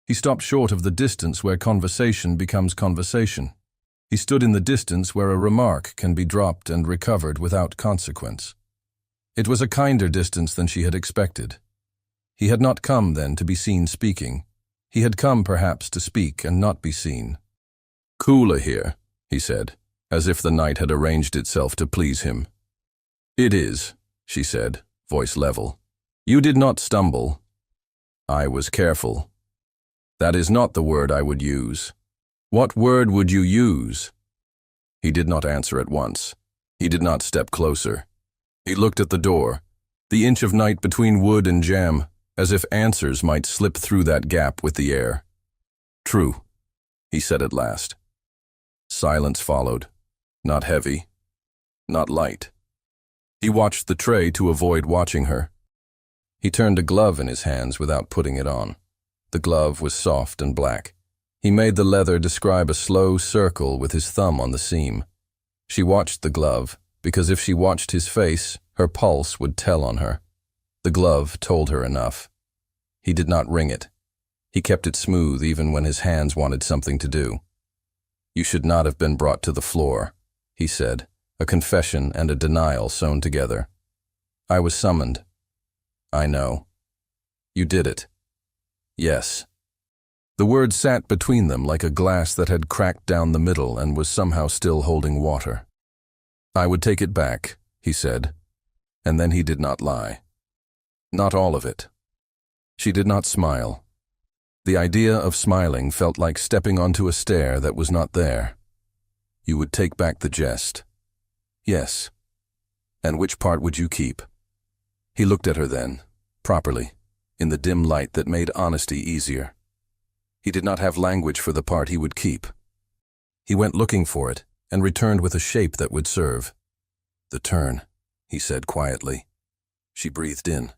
A: He stopped short of the distance where conversation becomes conversation. He stood in the distance where a remark can be dropped and recovered without consequence. It was a kinder distance than she had expected. He had not come, then, to be seen speaking. He had come, perhaps, to speak and not be seen. "Cooler here," he said. as if the night had arranged itself to please him. "It is," she said, voice level. "You did not stumble. I was careful. That is not the word I would use. What word would you use?" He did not answer at once. He did not step closer. He looked at the door, the inch of night between wood and jamb, as if answers might slip through that gap with the air. "True," he said at last. Silence followed, not heavy, not light. He watched the tray to avoid watching her. He turned a glove in his hands without putting it on. The glove was soft and black. He made the leather describe a slow circle with his thumb on the seam. She watched the glove, because if she watched his face, her pulse would tell on her. The glove told her enough. He did not wring it. He kept it smooth even when his hands wanted something to do. "You should not have been brought to the floor," he said, a confession and a denial sewn together. "I was summoned." "I know." "You did it." "Yes." The word sat between them like a glass that had cracked down the middle and was somehow still holding water. "I would take it back," he said, and then he did not lie. "Not all of it." She did not smile. The idea of smiling felt like stepping onto a stair that was not there. "You would take back the jest." "Yes." "And which part would you keep?" He looked at her then, properly, in the dim light that made honesty easier. He did not have language for the part he would keep. He went looking for it and returned with a shape that would serve. "The turn," he said quietly. She breathed in.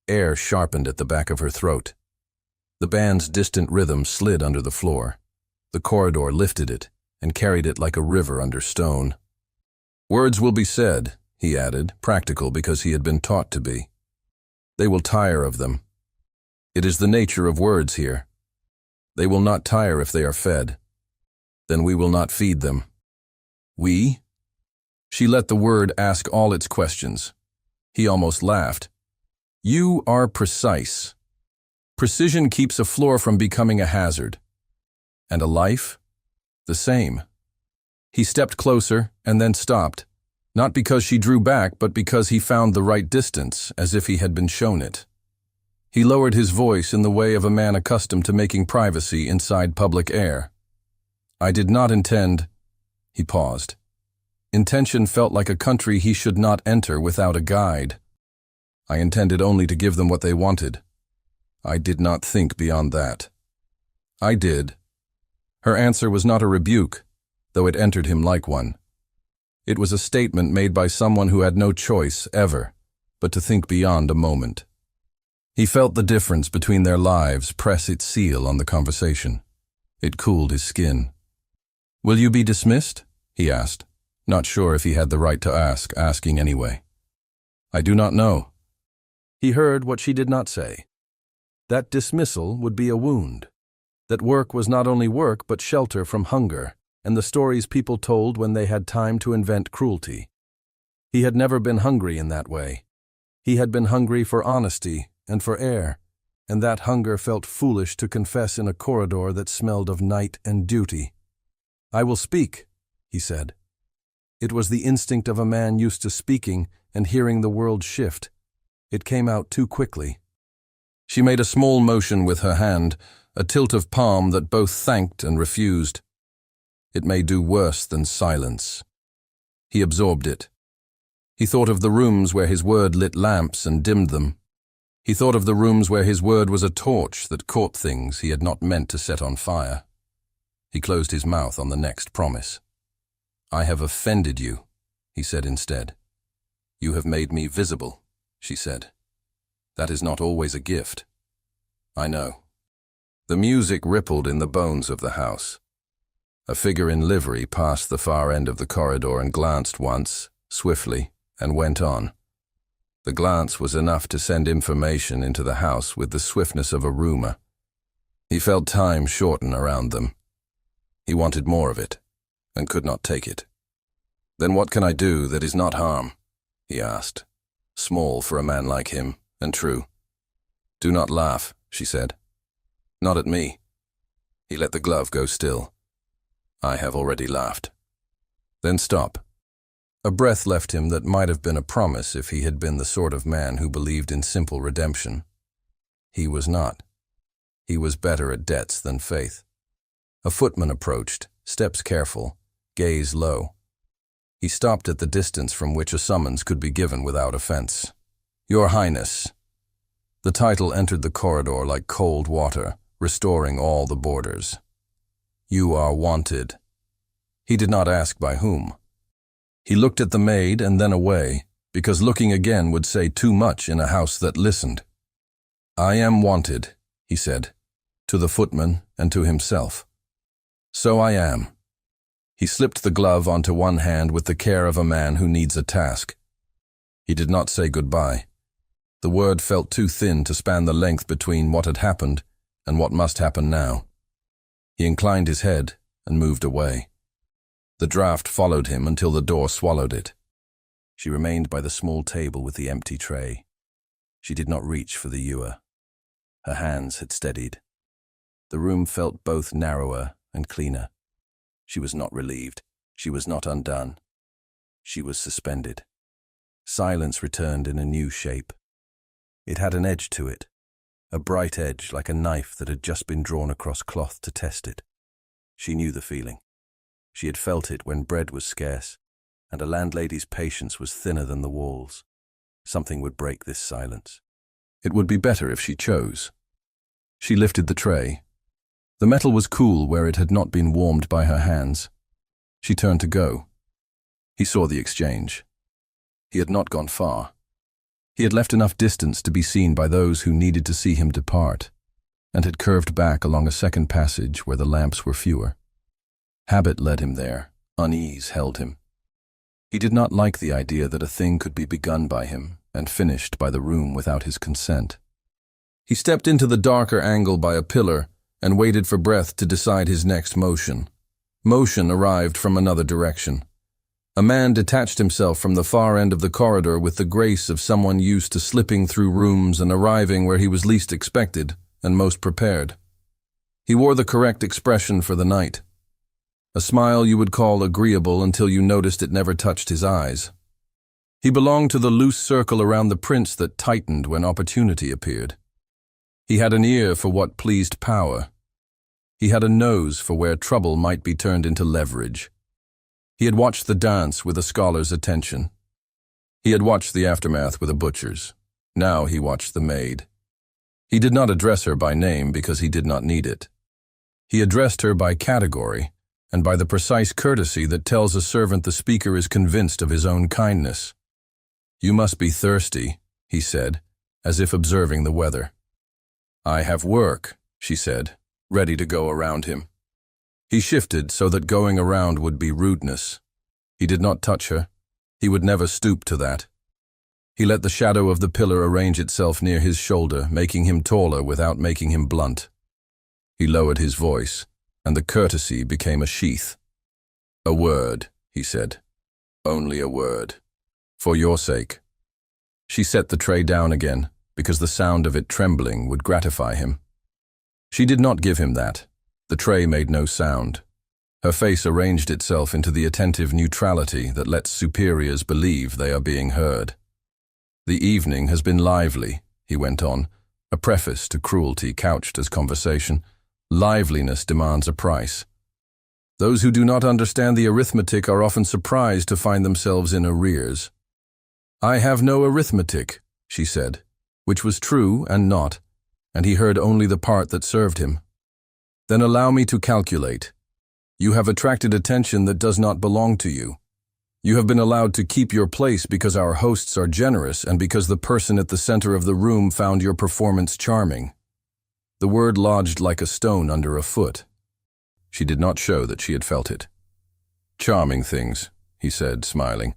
A: Air sharpened at the back of her throat. The band's distant rhythm slid under the floor. The corridor lifted it and carried it like a river under stone. "Words will be said," he added, practical because he had been taught to be. "They will tire of them. It is the nature of words here. They will not tire if they are fed. Then we will not feed them." "We?" She let the word ask all its questions. He almost laughed. "You are precise. Precision keeps a floor from becoming a hazard. And a life? The same." He stepped closer and then stopped, not because she drew back, but because he found the right distance, as if he had been shown it. He lowered his voice in the way of a man accustomed to making privacy inside public air. "I did not intend—" He paused. Intention felt like a country he should not enter without a guide. "I intended only to give them what they wanted. I did not think beyond that." "I did." Her answer was not a rebuke, though it entered him like one. It was a statement made by someone who had no choice, ever, but to think beyond a moment. He felt the difference between their lives press its seal on the conversation. It cooled his skin. "Will you be dismissed?" he asked, not sure if he had the right to ask, asking anyway. "I do not know." He heard what she did not say. That dismissal would be a wound. That work was not only work but shelter from hunger, and the stories people told when they had time to invent cruelty. He had never been hungry in that way. He had been hungry for honesty and for air, and that hunger felt foolish to confess in a corridor that smelled of night and duty. "I will speak," he said. It was the instinct of a man used to speaking and hearing the world shift. It came out too quickly. She made a small motion with her hand, a tilt of palm that both thanked and refused. It may do worse than silence. He absorbed it. He thought of the rooms where his word lit lamps and dimmed them. He thought of the rooms where his word was a torch that caught things he had not meant to set on fire. He closed his mouth on the next promise. "I have offended you," he said instead. "You have made me visible," she said. "That is not always a gift." "I know." The music rippled in the bones of the house. A figure in livery passed the far end of the corridor and glanced once, swiftly, and went on. The glance was enough to send information into the house with the swiftness of a rumor. He felt time shorten around them. He wanted more of it, and could not take it. "Then what can I do that is not harm?" he asked, small for a man like him, and true. "Do not laugh," she said. "Not at me." He let the glove go still. "I have already laughed." Then stop. A breath left him that might have been a promise if he had been the sort of man who believed in simple redemption. He was not. He was better at debts than faith. A footman approached, steps careful, gaze low. He stopped at the distance from which a summons could be given without offense. "Your Highness." The title entered the corridor like cold water, restoring all the borders. "You are wanted." He did not ask by whom. He looked at the maid and then away, because looking again would say too much in a house that listened. "I am wanted," he said, to the footman and to himself. "So I am." He slipped the glove onto one hand with the care of a man who needs a task. He did not say goodbye. The word felt too thin to span the length between what had happened and what must happen now. He inclined his head and moved away. The draught followed him until the door swallowed it. She remained by the small table with the empty tray. She did not reach for the ewer. Her hands had steadied. The room felt both narrower and cleaner. She was not relieved. She was not undone. She was suspended. Silence returned in a new shape. It had an edge to it, a bright edge like a knife that had just been drawn across cloth to test it. She knew the feeling. She had felt it when bread was scarce, and a landlady's patience was thinner than the walls. Something would break this silence. It would be better if she chose. She lifted the tray. The metal was cool where it had not been warmed by her hands. She turned to go. He saw the exchange. He had not gone far. He had left enough distance to be seen by those who needed to see him depart, and had curved back along a second passage where the lamps were fewer. Habit led him there. Unease held him. He did not like the idea that a thing could be begun by him and finished by the room without his consent. He stepped into the darker angle by a pillar and waited for breath to decide his next motion. Motion arrived from another direction. A man detached himself from the far end of the corridor with the grace of someone used to slipping through rooms and arriving where he was least expected and most prepared. He wore the correct expression for the night. A smile you would call agreeable until you noticed it never touched his eyes. He belonged to the loose circle around the prince that tightened when opportunity appeared. He had an ear for what pleased power. He had a nose for where trouble might be turned into leverage. He had watched the dance with a scholar's attention. He had watched the aftermath with a butcher's. Now he watched the maid. He did not address her by name because he did not need it. He addressed her by category, and by the precise courtesy that tells a servant the speaker is convinced of his own kindness. "You must be thirsty," he said, as if observing the weather. "I have work," she said, ready to go around him. He shifted so that going around would be rudeness. He did not touch her. He would never stoop to that. He let the shadow of the pillar arrange itself near his shoulder, making him taller without making him blunt. He lowered his voice, and the courtesy became a sheath. "A word," he said. "Only a word. For your sake." She set the tray down again, because the sound of it trembling would gratify him. She did not give him that. The tray made no sound. Her face arranged itself into the attentive neutrality that lets superiors believe they are being heard. "The evening has been lively," he went on, a preface to cruelty couched as conversation. Liveliness demands a price. Those who do not understand the arithmetic are often surprised to find themselves in arrears. "I have no arithmetic," she said, which was true and not, and he heard only the part that served him. "Then allow me to calculate. You have attracted attention that does not belong to you. You have been allowed to keep your place because our hosts are generous and because the person at the center of the room found your performance charming." The word lodged like a stone under a foot. She did not show that she had felt it. "Charming things," he said, smiling,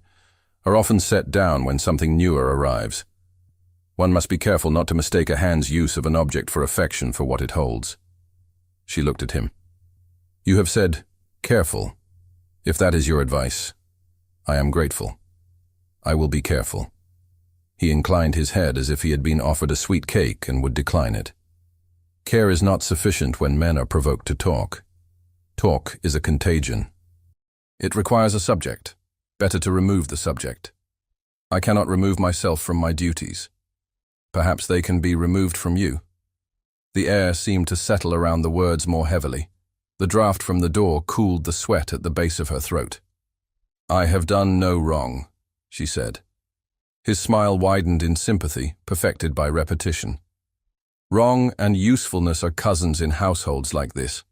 A: "are often set down when something newer arrives. One must be careful not to mistake a hand's use of an object for affection for what it holds." She looked at him. "You have said, careful. If that is your advice, I am grateful. I will be careful." He inclined his head as if he had been offered a sweet cake and would decline it. Care is not sufficient when men are provoked to talk. Talk is a contagion. It requires a subject. Better to remove the subject. I cannot remove myself from my duties. Perhaps they can be removed from you. The air seemed to settle around the words more heavily. The draught from the door cooled the sweat at the base of her throat. I have done no wrong, she said. His smile widened in sympathy, perfected by repetition. Wrong and usefulness are cousins in households like this.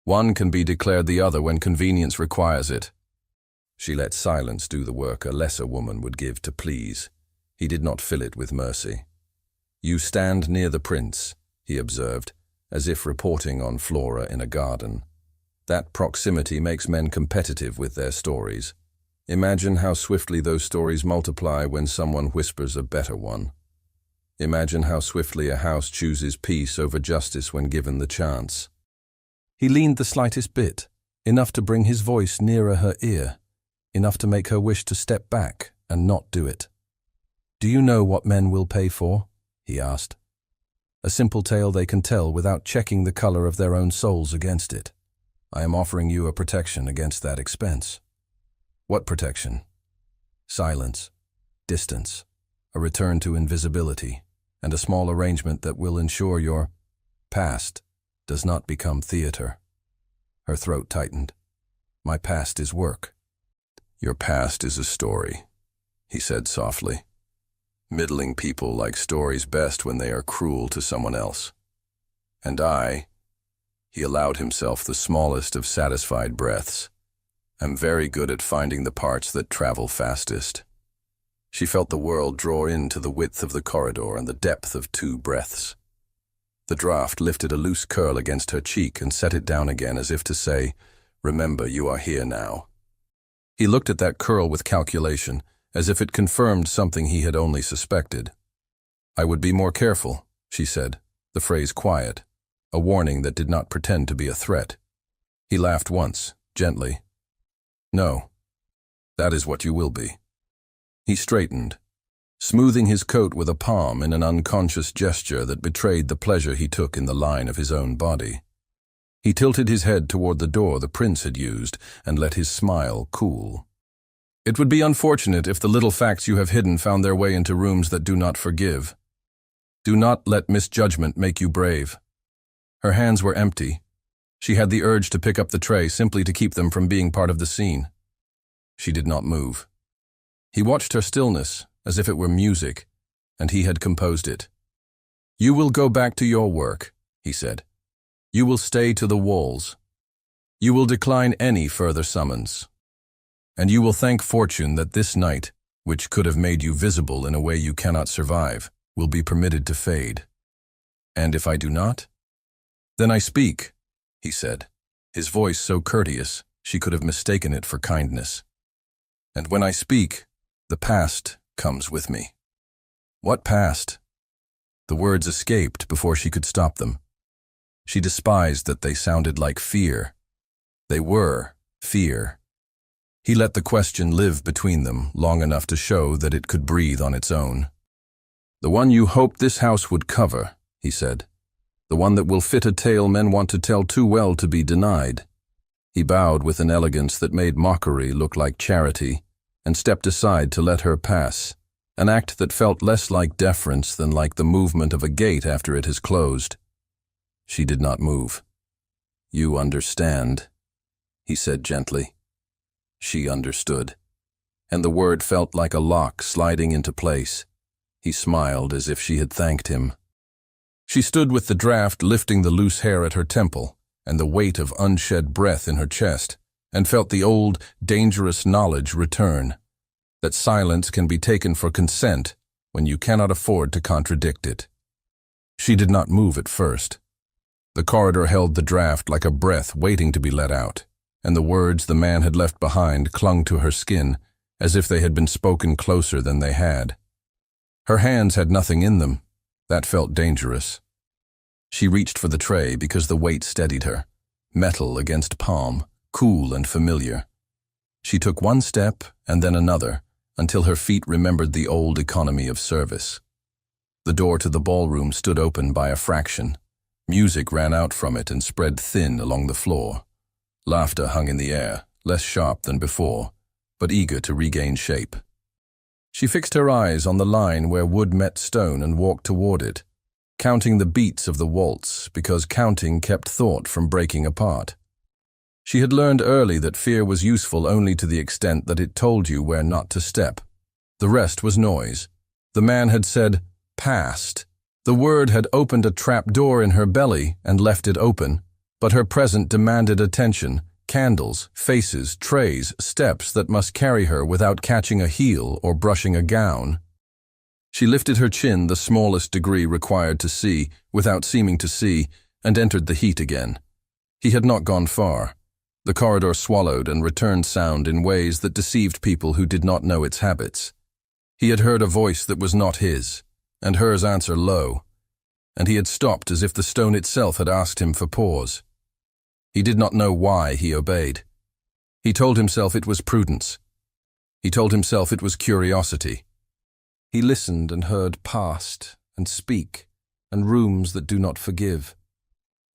A: One can be declared the other when convenience requires it. She let silence do the work a lesser woman would give to please. He did not fill it with mercy. You stand near the prince, he observed, as if reporting on flora in a garden. That proximity makes men competitive with their stories. Imagine how swiftly those stories multiply when someone whispers a better one. Imagine how swiftly a house chooses peace over justice when given the chance. He leaned the slightest bit, enough to bring his voice nearer her ear, enough to make her wish to step back and not do it. Do you know what men will pay for? He asked. A simple tale they can tell without checking the color of their own souls against it. I am offering you a protection against that expense. What protection? Silence, distance, a return to invisibility, and a small arrangement that will ensure your past does not become theater. Her throat tightened. My past is work. Your past is a story, he said softly. Middling people like stories best when they are cruel to someone else. And he allowed himself the smallest of satisfied breaths. I'm very good at finding the parts that travel fastest. She felt the world draw in to the width of the corridor and the depth of 2 breaths. The draught lifted a loose curl against her cheek and set it down again as if to say, remember, you are here now. He looked at that curl with calculation, as if it confirmed something he had only suspected. I would be more careful, she said, the phrase quiet, a warning that did not pretend to be a threat. He laughed once, gently. No, that is what you will be. He straightened, smoothing his coat with a palm in an unconscious gesture that betrayed the pleasure he took in the line of his own body. He tilted his head toward the door the prince had used and let his smile cool. It would be unfortunate if the little facts you have hidden found their way into rooms that do not forgive. Do not let misjudgment make you brave. Her hands were empty. She had the urge to pick up the tray simply to keep them from being part of the scene. She did not move. He watched her stillness as if it were music, and he had composed it. You will go back to your work, he said. You will stay to the walls. You will decline any further summons. And you will thank fortune that this night, which could have made you visible in a way you cannot survive, will be permitted to fade. And if I do not? Then I speak, he said, his voice so courteous she could have mistaken it for kindness. And when I speak, the past comes with me. What past? The words escaped before she could stop them. She despised that they sounded like fear. They were fear. He let the question live between them long enough to show that it could breathe on its own. The one you hoped this house would cover, he said. The one that will fit a tale men want to tell too well to be denied. He bowed with an elegance that made mockery look like charity, and stepped aside to let her pass, an act that felt less like deference than like the movement of a gate after it has closed. She did not move. You understand, he said gently. She understood, and the word felt like a lock sliding into place. He smiled as if she had thanked him. She stood with the draft lifting the loose hair at her temple and the weight of unshed breath in her chest, and felt the old, dangerous knowledge return, that silence can be taken for consent when you cannot afford to contradict it. She did not move at first. The corridor held the draft like a breath waiting to be let out, and the words the man had left behind clung to her skin as if they had been spoken closer than they had. Her hands had nothing in them. That felt dangerous. She reached for the tray because the weight steadied her, metal against palm, cool and familiar. She took one step and then another until her feet remembered the old economy of service. The door to the ballroom stood open by a fraction. Music ran out from it and spread thin along the floor. Laughter hung in the air, less sharp than before, but eager to regain shape. She fixed her eyes on the line where wood met stone and walked toward it, counting the beats of the waltz because counting kept thought from breaking apart. She had learned early that fear was useful only to the extent that it told you where not to step. The rest was noise. The man had said, "Past." The word had opened a trap door in her belly and left it open, but her present demanded attention, candles, faces, trays, steps that must carry her without catching a heel or brushing a gown. She lifted her chin the smallest degree required to see, without seeming to see, and entered the heat again. He had not gone far. The corridor swallowed and returned sound in ways that deceived people who did not know its habits. He had heard a voice that was not his, and hers answer low, and he had stopped as if the stone itself had asked him for pause. He did not know why he obeyed. He told himself it was prudence. He told himself it was curiosity. He listened and heard past and speak and rooms that do not forgive.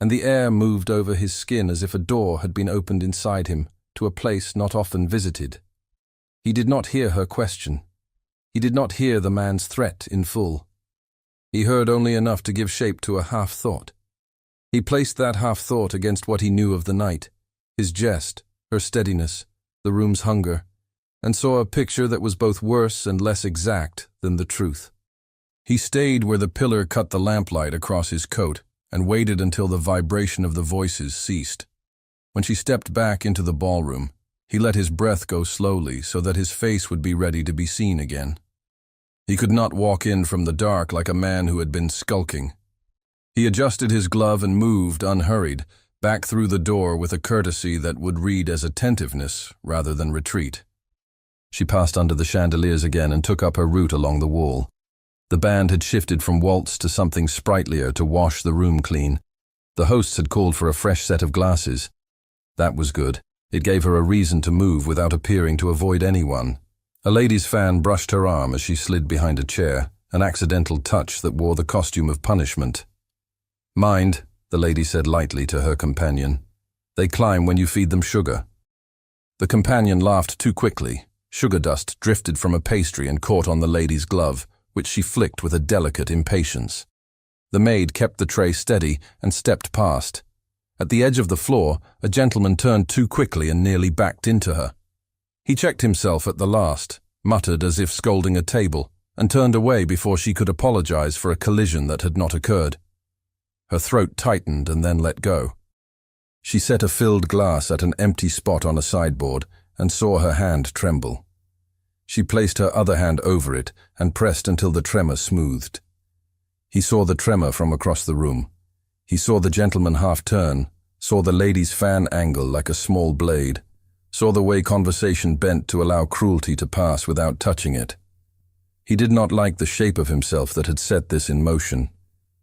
A: And the air moved over his skin as if a door had been opened inside him to a place not often visited. He did not hear her question. He did not hear the man's threat in full. He heard only enough to give shape to a half-thought. He placed that half-thought against what he knew of the night, his jest, her steadiness, the room's hunger, and saw a picture that was both worse and less exact than the truth. He stayed where the pillar cut the lamplight across his coat and waited until the vibration of the voices ceased. When she stepped back into the ballroom, he let his breath go slowly so that his face would be ready to be seen again. He could not walk in from the dark like a man who had been skulking. He adjusted his glove and moved, unhurried, back through the door with a courtesy that would read as attentiveness rather than retreat. She passed under the chandeliers again and took up her route along the wall. The band had shifted from waltz to something sprightlier to wash the room clean. The hosts had called for a fresh set of glasses. That was good. It gave her a reason to move without appearing to avoid anyone. A lady's fan brushed her arm as she slid behind a chair, an accidental touch that wore the costume of punishment. "Mind," the lady said lightly to her companion. "They climb when you feed them sugar." The companion laughed too quickly. Sugar dust drifted from a pastry and caught on the lady's glove, which she flicked with a delicate impatience. The maid kept the tray steady and stepped past. At the edge of the floor, a gentleman turned too quickly and nearly backed into her. He checked himself at the last, muttered as if scolding a table, and turned away before she could apologize for a collision that had not occurred. Her throat tightened and then let go. She set a filled glass at an empty spot on a sideboard and saw her hand tremble. She placed her other hand over it and pressed until the tremor smoothed. He saw the tremor from across the room. He saw the gentleman half turn, saw the lady's fan angle like a small blade, saw the way conversation bent to allow cruelty to pass without touching it. He did not like the shape of himself that had set this in motion.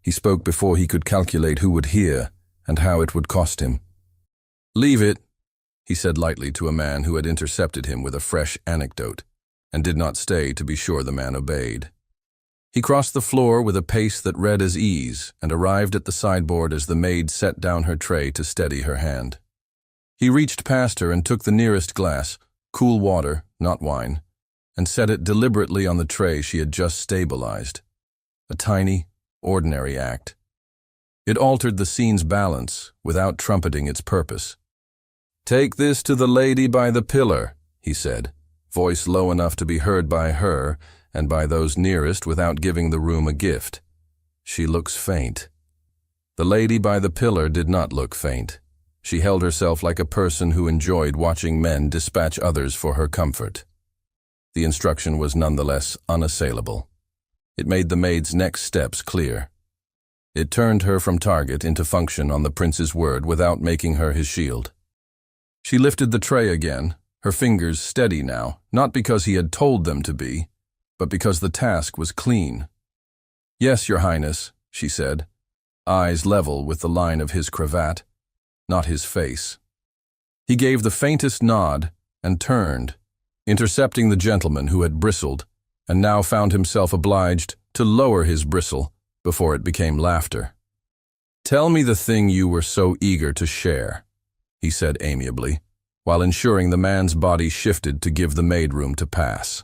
A: He spoke before he could calculate who would hear and how it would cost him. "Leave it," he said lightly to a man who had intercepted him with a fresh anecdote, and did not stay to be sure the man obeyed. He crossed the floor with a pace that read as ease and arrived at the sideboard as the maid set down her tray to steady her hand. He reached past her and took the nearest glass, cool water, not wine, and set it deliberately on the tray she had just stabilized. A tiny, ordinary act. It altered the scene's balance without trumpeting its purpose. "Take this to the lady by the pillar," he said, voice low enough to be heard by her and by those nearest without giving the room a gift. "She looks faint." The lady by the pillar did not look faint. She held herself like a person who enjoyed watching men dispatch others for her comfort. The instruction was nonetheless unassailable. It made the maid's next steps clear. It turned her from target into function on the prince's word without making her his shield. She lifted the tray again, her fingers steady now, not because he had told them to be, but because the task was clean. "Yes, Your Highness," she said, eyes level with the line of his cravat, not his face. He gave the faintest nod and turned, intercepting the gentleman who had bristled, and now found himself obliged to lower his bristle before it became laughter. "Tell me the thing you were so eager to share," he said amiably, while ensuring the man's body shifted to give the maid room to pass.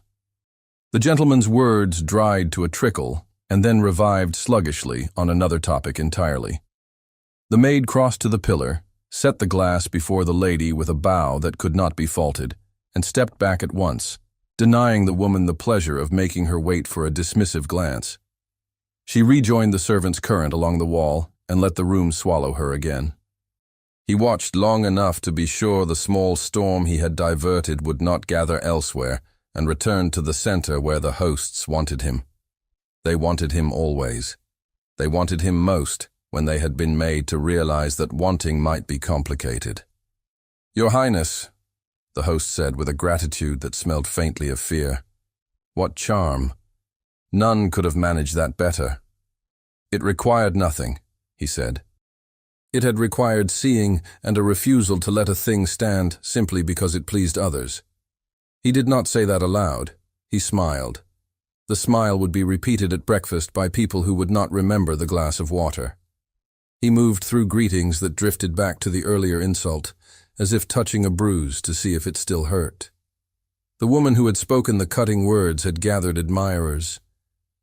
A: The gentleman's words dried to a trickle and then revived sluggishly on another topic entirely. The maid crossed to the pillar, set the glass before the lady with a bow that could not be faulted, and stepped back at once, denying the woman the pleasure of making her wait for a dismissive glance. She rejoined the servant's current along the wall and let the room swallow her again. He watched long enough to be sure the small storm he had diverted would not gather elsewhere, and returned to the center where the hosts wanted him. They wanted him always. They wanted him most when they had been made to realize that wanting might be complicated. "Your Highness," the host said with a gratitude that smelled faintly of fear. "What charm! None could have managed that better." "It required nothing," he said. "It had required seeing and a refusal to let a thing stand simply because it pleased others." He did not say that aloud. He smiled. The smile would be repeated at breakfast by people who would not remember the glass of water. He moved through greetings that drifted back to the earlier insult, as if touching a bruise to see if it still hurt. The woman who had spoken the cutting words had gathered admirers.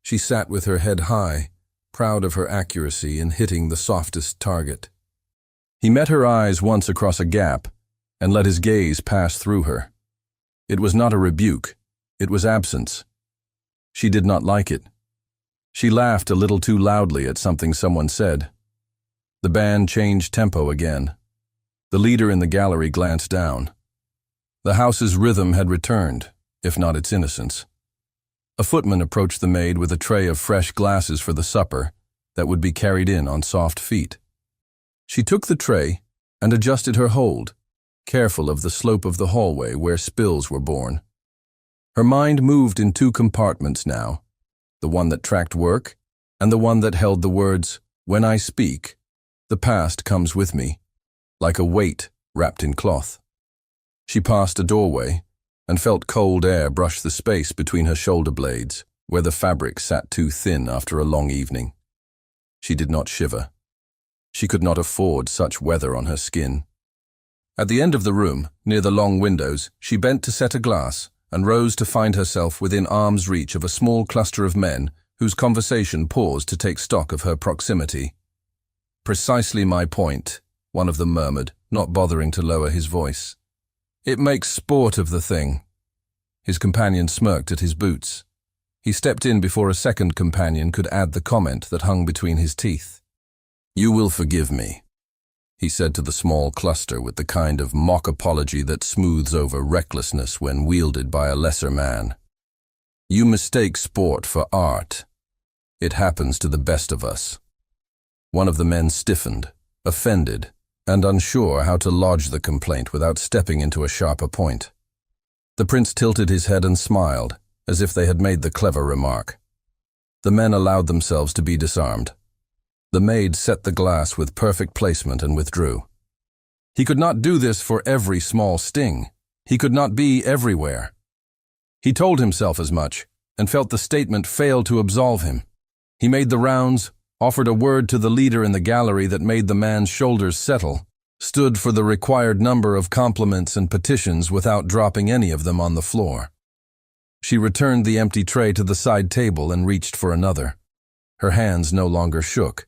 A: She sat with her head high, proud of her accuracy in hitting the softest target. He met her eyes once across a gap and let his gaze pass through her. It was not a rebuke, it was absence. She did not like it. She laughed a little too loudly at something someone said. The band changed tempo again. The leader in the gallery glanced down. The house's rhythm had returned, if not its innocence. A footman approached the maid with a tray of fresh glasses for the supper that would be carried in on soft feet. She took the tray and adjusted her hold, careful of the slope of the hallway where spills were born. Her mind moved in two compartments now, the one that tracked work and the one that held the words, "When I speak, the past comes with me," like a weight wrapped in cloth. She passed a doorway and felt cold air brush the space between her shoulder blades, where the fabric sat too thin after a long evening. She did not shiver. She could not afford such weather on her skin. At the end of the room, near the long windows, she bent to set a glass and rose to find herself within arm's reach of a small cluster of men whose conversation paused to take stock of her proximity. "Precisely my point," one of them murmured, not bothering to lower his voice. "It makes sport of the thing." His companion smirked at his boots. He stepped in before a second companion could add the comment that hung between his teeth. "You will forgive me," he said to the small cluster with the kind of mock apology that smooths over recklessness when wielded by a lesser man. "You mistake sport for art. It happens to the best of us." One of the men stiffened, offended, and unsure how to lodge the complaint without stepping into a sharper point. The prince tilted his head and smiled, as if they had made the clever remark. The men allowed themselves to be disarmed. The maid set the glass with perfect placement and withdrew. He could not do this for every small sting. He could not be everywhere. He told himself as much, and felt the statement fail to absolve him. He made the rounds, offered a word to the leader in the gallery that made the man's shoulders settle, stood for the required number of compliments and petitions without dropping any of them on the floor. She returned the empty tray to the side table and reached for another. Her hands no longer shook.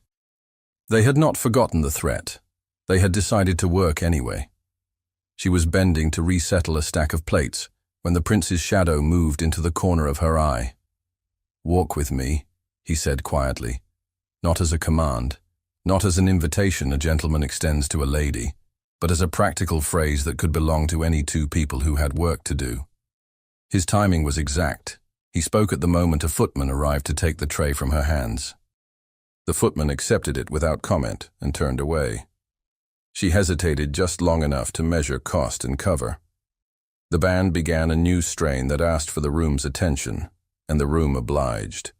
A: They had not forgotten the threat. They had decided to work anyway. She was bending to resettle a stack of plates when the prince's shadow moved into the corner of her eye. "Walk with me," he said quietly, not as a command, not as an invitation a gentleman extends to a lady, but as a practical phrase that could belong to any two people who had work to do. His timing was exact. He spoke at the moment a footman arrived to take the tray from her hands. The footman accepted it without comment and turned away. She hesitated just long enough to measure cost and cover. The band began a new strain that asked for the room's attention, and the room obliged.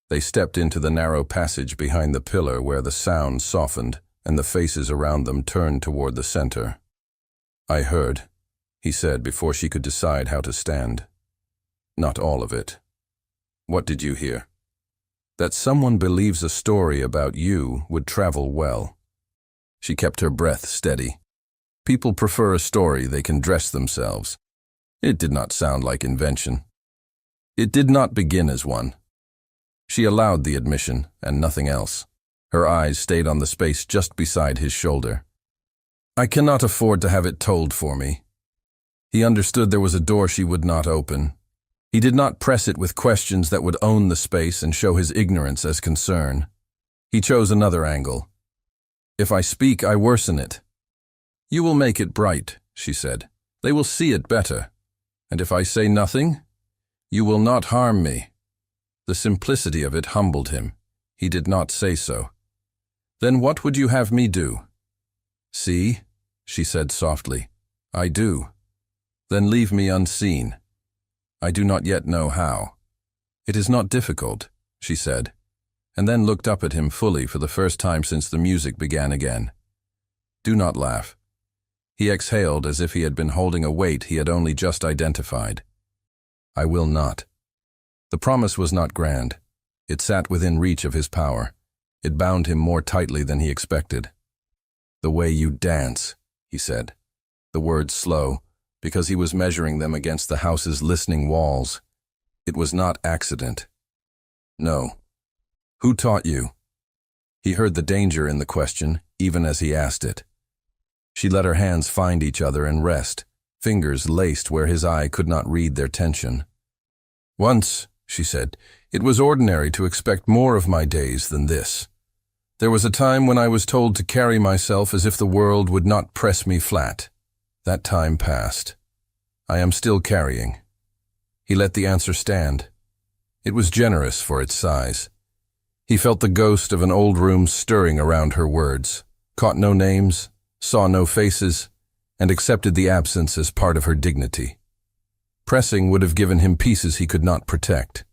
A: They stepped into the narrow passage behind the pillar where the sound softened and the faces around them turned toward the center. "I heard," he said before she could decide how to stand. "Not all of it." "What did you hear?" "That someone believes a story about you would travel well." She kept her breath steady. People prefer a story they can dress themselves. It did not sound like invention. It did not begin as one. She allowed the admission, and nothing else. Her eyes stayed on the space just beside his shoulder. I cannot afford to have it told for me. He understood there was a door she would not open. He did not press it with questions that would own the space and show his ignorance as concern. He chose another angle. If I speak, I worsen it. You will make it bright, she said. They will see it better. And if I say nothing, you will not harm me. The simplicity of it humbled him. He did not say so. Then what would you have me do? See, she said softly. I do. Then leave me unseen. I do not yet know how. It is not difficult, she said, and then looked up at him fully for the first time since the music began again. Do not laugh. He exhaled as if he had been holding a weight he had only just identified. I will not. The promise was not grand. It sat within reach of his power. It bound him more tightly than he expected. The way you dance, he said, the words slow, because he was measuring them against the house's listening walls. It was not accident. No. Who taught you? He heard the danger in the question, even as he asked it. She let her hands find each other and rest, fingers laced where his eye could not read their tension. Once, she said, it was ordinary to expect more of my days than this. There was a time when I was told to carry myself as if the world would not press me flat. That time passed. I am still carrying. He let the answer stand. It was generous for its size. He felt the ghost of an old room stirring around her words, caught no names, saw no faces, and accepted the absence as part of her dignity. Pressing would have given him pieces he could not protect.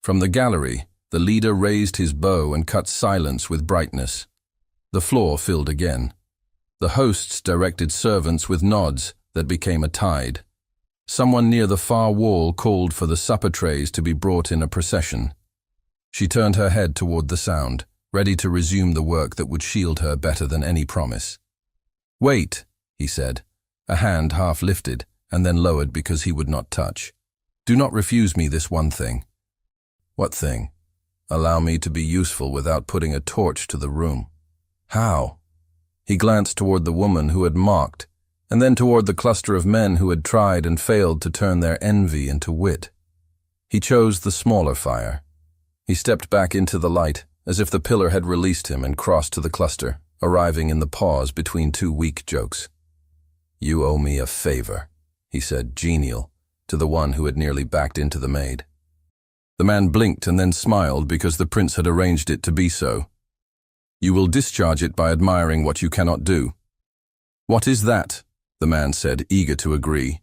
A: From the gallery, the leader raised his bow and cut silence with brightness. The floor filled again. The hosts directed servants with nods that became a tide. Someone near the far wall called for the supper trays to be brought in a procession. She turned her head toward the sound, ready to resume the work that would shield her better than any promise. Wait, he said, a hand half lifted and then lowered because he would not touch. Do not refuse me this one thing. What thing? Allow me to be useful without putting a torch to the room. How? He glanced toward the woman who had mocked, and then toward the cluster of men who had tried and failed to turn their envy into wit. He chose the smaller fire. He stepped back into the light, as if the pillar had released him, and crossed to the cluster, arriving in the pause between two weak jokes. You owe me a favor, he said, genial, to the one who had nearly backed into the maid. The man blinked and then smiled because the prince had arranged it to be so. You will discharge it by admiring what you cannot do. What is that? The man said, eager to agree.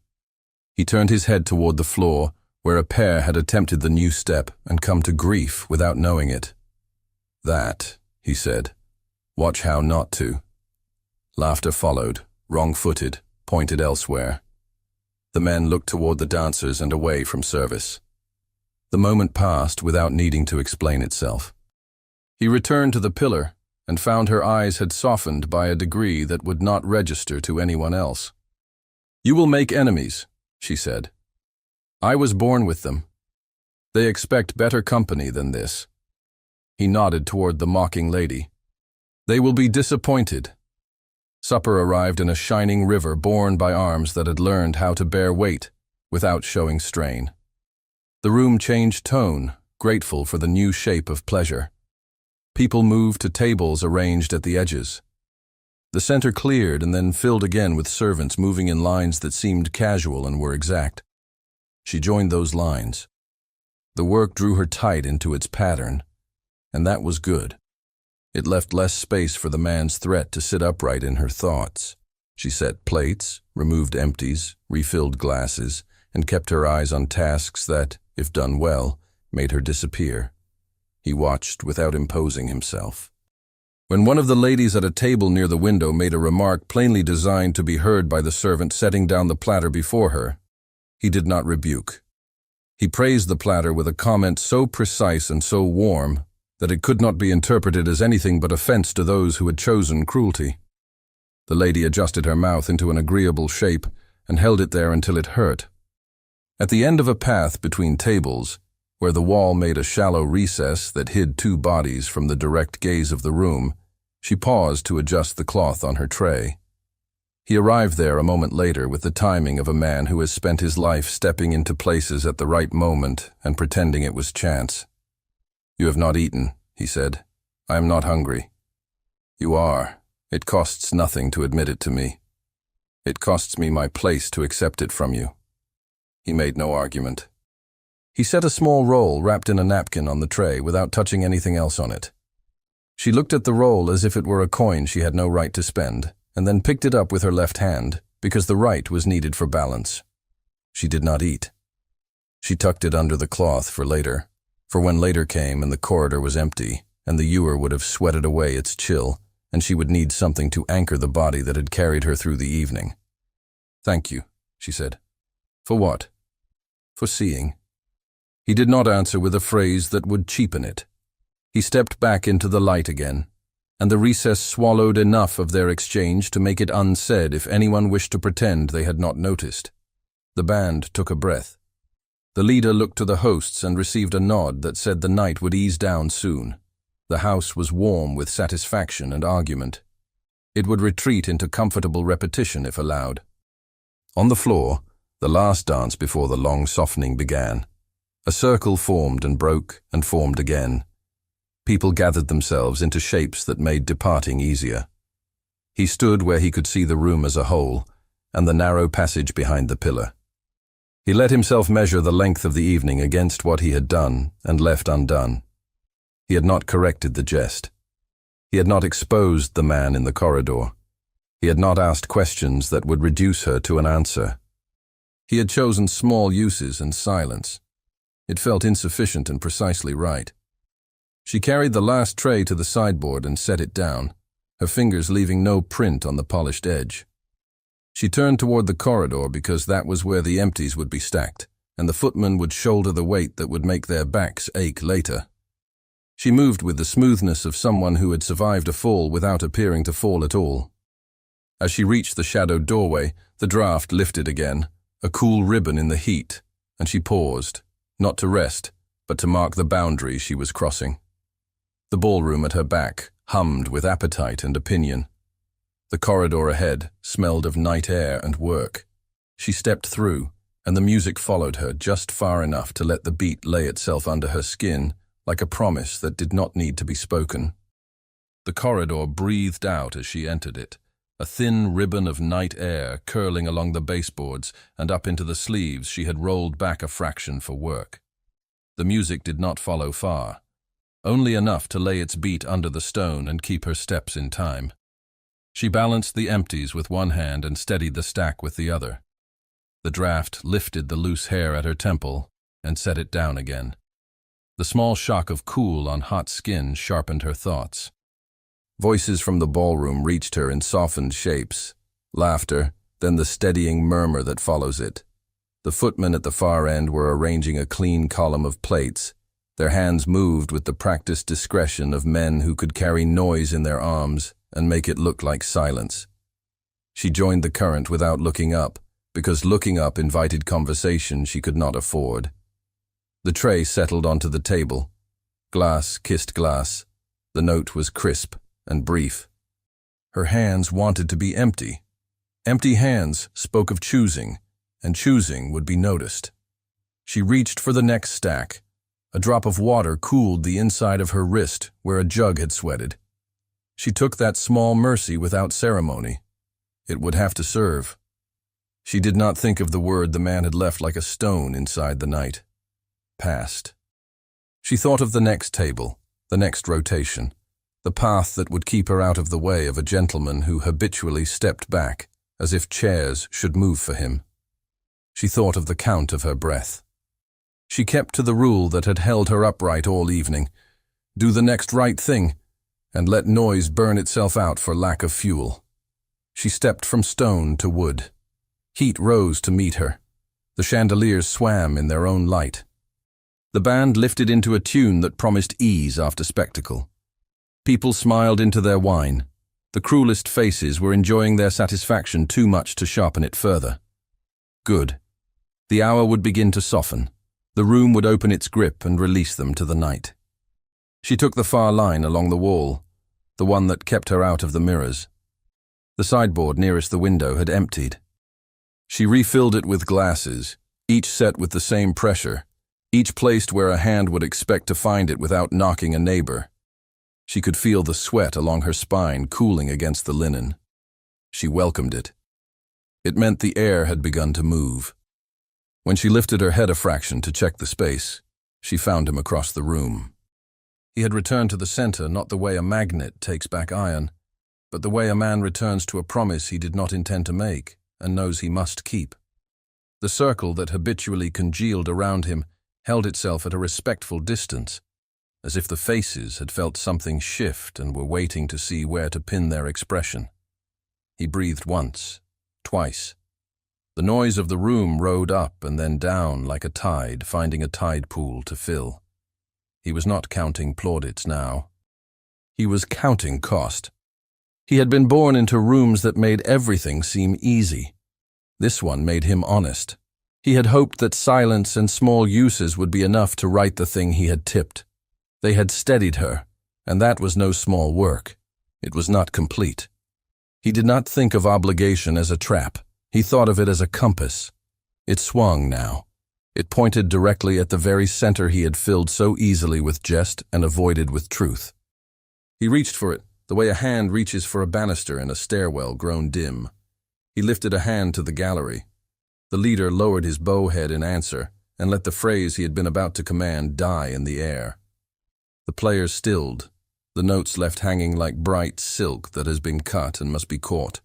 A: He turned his head toward the floor, where a pair had attempted the new step and come to grief without knowing it. That, he said. Watch how not to. Laughter followed, wrong-footed, pointed elsewhere. The men looked toward the dancers and away from service. The moment passed without needing to explain itself. He returned to the pillar and found her eyes had softened by a degree that would not register to anyone else. You will make enemies, she said. I was born with them. They expect better company than this. He nodded toward the mocking lady. They will be disappointed. Supper arrived in a shining river borne by arms that had learned how to bear weight without showing strain. The room changed tone, grateful for the new shape of pleasure. People moved to tables arranged at the edges. The center cleared and then filled again with servants moving in lines that seemed casual and were exact. She joined those lines. The work drew her tight into its pattern, and that was good. It left less space for the man's threat to sit upright in her thoughts. She set plates, removed empties, refilled glasses, and kept her eyes on tasks that, if done well, made her disappear. He watched without imposing himself. When one of the ladies at a table near the window made a remark plainly designed to be heard by the servant setting down the platter before her, he did not rebuke. He praised the platter with a comment so precise and so warm that it could not be interpreted as anything but offense to those who had chosen cruelty. The lady adjusted her mouth into an agreeable shape and held it there until it hurt. At the end of a path between tables, where the wall made a shallow recess that hid two bodies from the direct gaze of the room, she paused to adjust the cloth on her tray. He arrived there a moment later with the timing of a man who has spent his life stepping into places at the right moment and pretending it was chance. "You have not eaten," he said. "I am not hungry." "You are. It costs nothing to admit it to me. It costs me my place to accept it from you." He made no argument. He set a small roll wrapped in a napkin on the tray without touching anything else on it. She looked at the roll as if it were a coin she had no right to spend, and then picked it up with her left hand, because the right was needed for balance. She did not eat. She tucked it under the cloth for later, for when later came and the corridor was empty, and the ewer would have sweated away its chill, and she would need something to anchor the body that had carried her through the evening. "Thank you," she said. "For what?" "For seeing." He did not answer with a phrase that would cheapen it. He stepped back into the light again, and the recess swallowed enough of their exchange to make it unsaid if anyone wished to pretend they had not noticed. The band took a breath. The leader looked to the hosts and received a nod that said the night would ease down soon. The house was warm with satisfaction and argument. It would retreat into comfortable repetition if allowed. On the floor, the last dance before the long softening began. A circle formed and broke and formed again. People gathered themselves into shapes that made departing easier. He stood where he could see the room as a whole, and the narrow passage behind the pillar. He let himself measure the length of the evening against what he had done and left undone. He had not corrected the jest. He had not exposed the man in the corridor. He had not asked questions that would reduce her to an answer. He had chosen small uses and silence. It felt insufficient and precisely right. She carried the last tray to the sideboard and set it down, her fingers leaving no print on the polished edge. She turned toward the corridor because that was where the empties would be stacked, and the footmen would shoulder the weight that would make their backs ache later. She moved with the smoothness of someone who had survived a fall without appearing to fall at all. As she reached the shadowed doorway, the draft lifted again, a cool ribbon in the heat, and she paused, not to rest, but to mark the boundary she was crossing. The ballroom at her back hummed with appetite and opinion. The corridor ahead smelled of night air and work. She stepped through, and the music followed her just far enough to let the beat lay itself under her skin, like a promise that did not need to be spoken. The corridor breathed out as she entered it, a thin ribbon of night air curling along the baseboards and up into the sleeves she had rolled back a fraction for work. The music did not follow far, only enough to lay its beat under the stone and keep her steps in time. She balanced the empties with one hand and steadied the stack with the other. The draft lifted the loose hair at her temple and set it down again. The small shock of cool on hot skin sharpened her thoughts. Voices from the ballroom reached her in softened shapes, laughter, then the steadying murmur that follows it. The footmen at the far end were arranging a clean column of plates. Their hands moved with the practiced discretion of men who could carry noise in their arms and make it look like silence. She joined the current without looking up, because looking up invited conversation she could not afford. The tray settled onto the table. Glass kissed glass. The note was crisp and brief. Her hands wanted to be empty. Empty hands spoke of choosing, and choosing would be noticed. She reached for the next stack. A drop of water cooled the inside of her wrist where a jug had sweated. She took that small mercy without ceremony. It would have to serve. She did not think of the word the man had left like a stone inside the night. Past. She thought of the next table, the next rotation, the path that would keep her out of the way of a gentleman who habitually stepped back, as if chairs should move for him. She thought of the count of her breath. She kept to the rule that had held her upright all evening: do the next right thing, and let noise burn itself out for lack of fuel. She stepped from stone to wood. Heat rose to meet her. The chandeliers swam in their own light. The band lifted into a tune that promised ease after spectacle. People smiled into their wine. The cruelest faces were enjoying their satisfaction too much to sharpen it further. Good. The hour would begin to soften. The room would open its grip and release them to the night. She took the far line along the wall, the one that kept her out of the mirrors. The sideboard nearest the window had emptied. She refilled it with glasses, each set with the same pressure, each placed where a hand would expect to find it without knocking a neighbor. She could feel the sweat along her spine cooling against the linen. She welcomed it. It meant the air had begun to move. When she lifted her head a fraction to check the space, she found him across the room. He had returned to the center not the way a magnet takes back iron, but the way a man returns to a promise he did not intend to make and knows he must keep. The circle that habitually congealed around him held itself at a respectful distance, as if the faces had felt something shift and were waiting to see where to pin their expression. He breathed once, twice. The noise of the room rode up and then down like a tide, finding a tide pool to fill. He was not counting plaudits now. He was counting cost. He had been born into rooms that made everything seem easy. This one made him honest. He had hoped that silence and small uses would be enough to right the thing he had tipped. They had steadied her, and that was no small work. It was not complete. He did not think of obligation as a trap. He thought of it as a compass. It swung now. It pointed directly at the very center he had filled so easily with jest and avoided with truth. He reached for it, the way a hand reaches for a banister in a stairwell grown dim. He lifted a hand to the gallery. The leader lowered his bow head in answer and let the phrase he had been about to command die in the air. The players stilled, the notes left hanging like bright silk that has been cut and must be caught.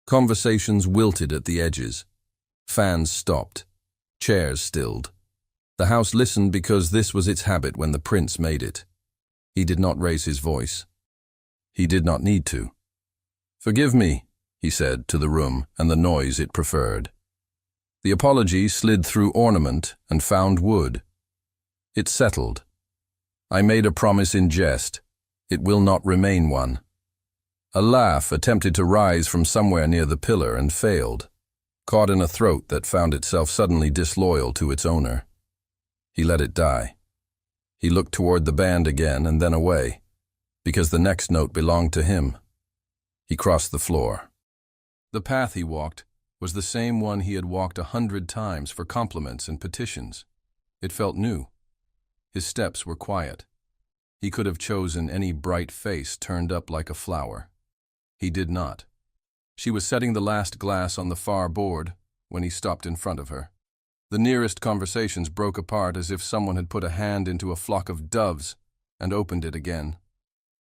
A: Conversations wilted at the edges. Fans stopped. Chairs stilled. The house listened because this was its habit when the prince made it. He did not raise his voice. He did not need to. "Forgive me," he said to the room and the noise it preferred. The apology slid through ornament and found wood. It settled. "I made a promise in jest. It will not remain one." A laugh attempted to rise from somewhere near the pillar and failed, caught in a throat that found itself suddenly disloyal to its owner. He let it die. He looked toward the band again and then away, because the next note belonged to him. He crossed the floor. The path he walked was the same one he had walked 100 times for compliments and petitions. It felt new. His steps were quiet. He could have chosen any bright face turned up like a flower. He did not. She was setting the last glass on the far board when he stopped in front of her. The nearest conversations broke apart as if someone had put a hand into a flock of doves and opened it again.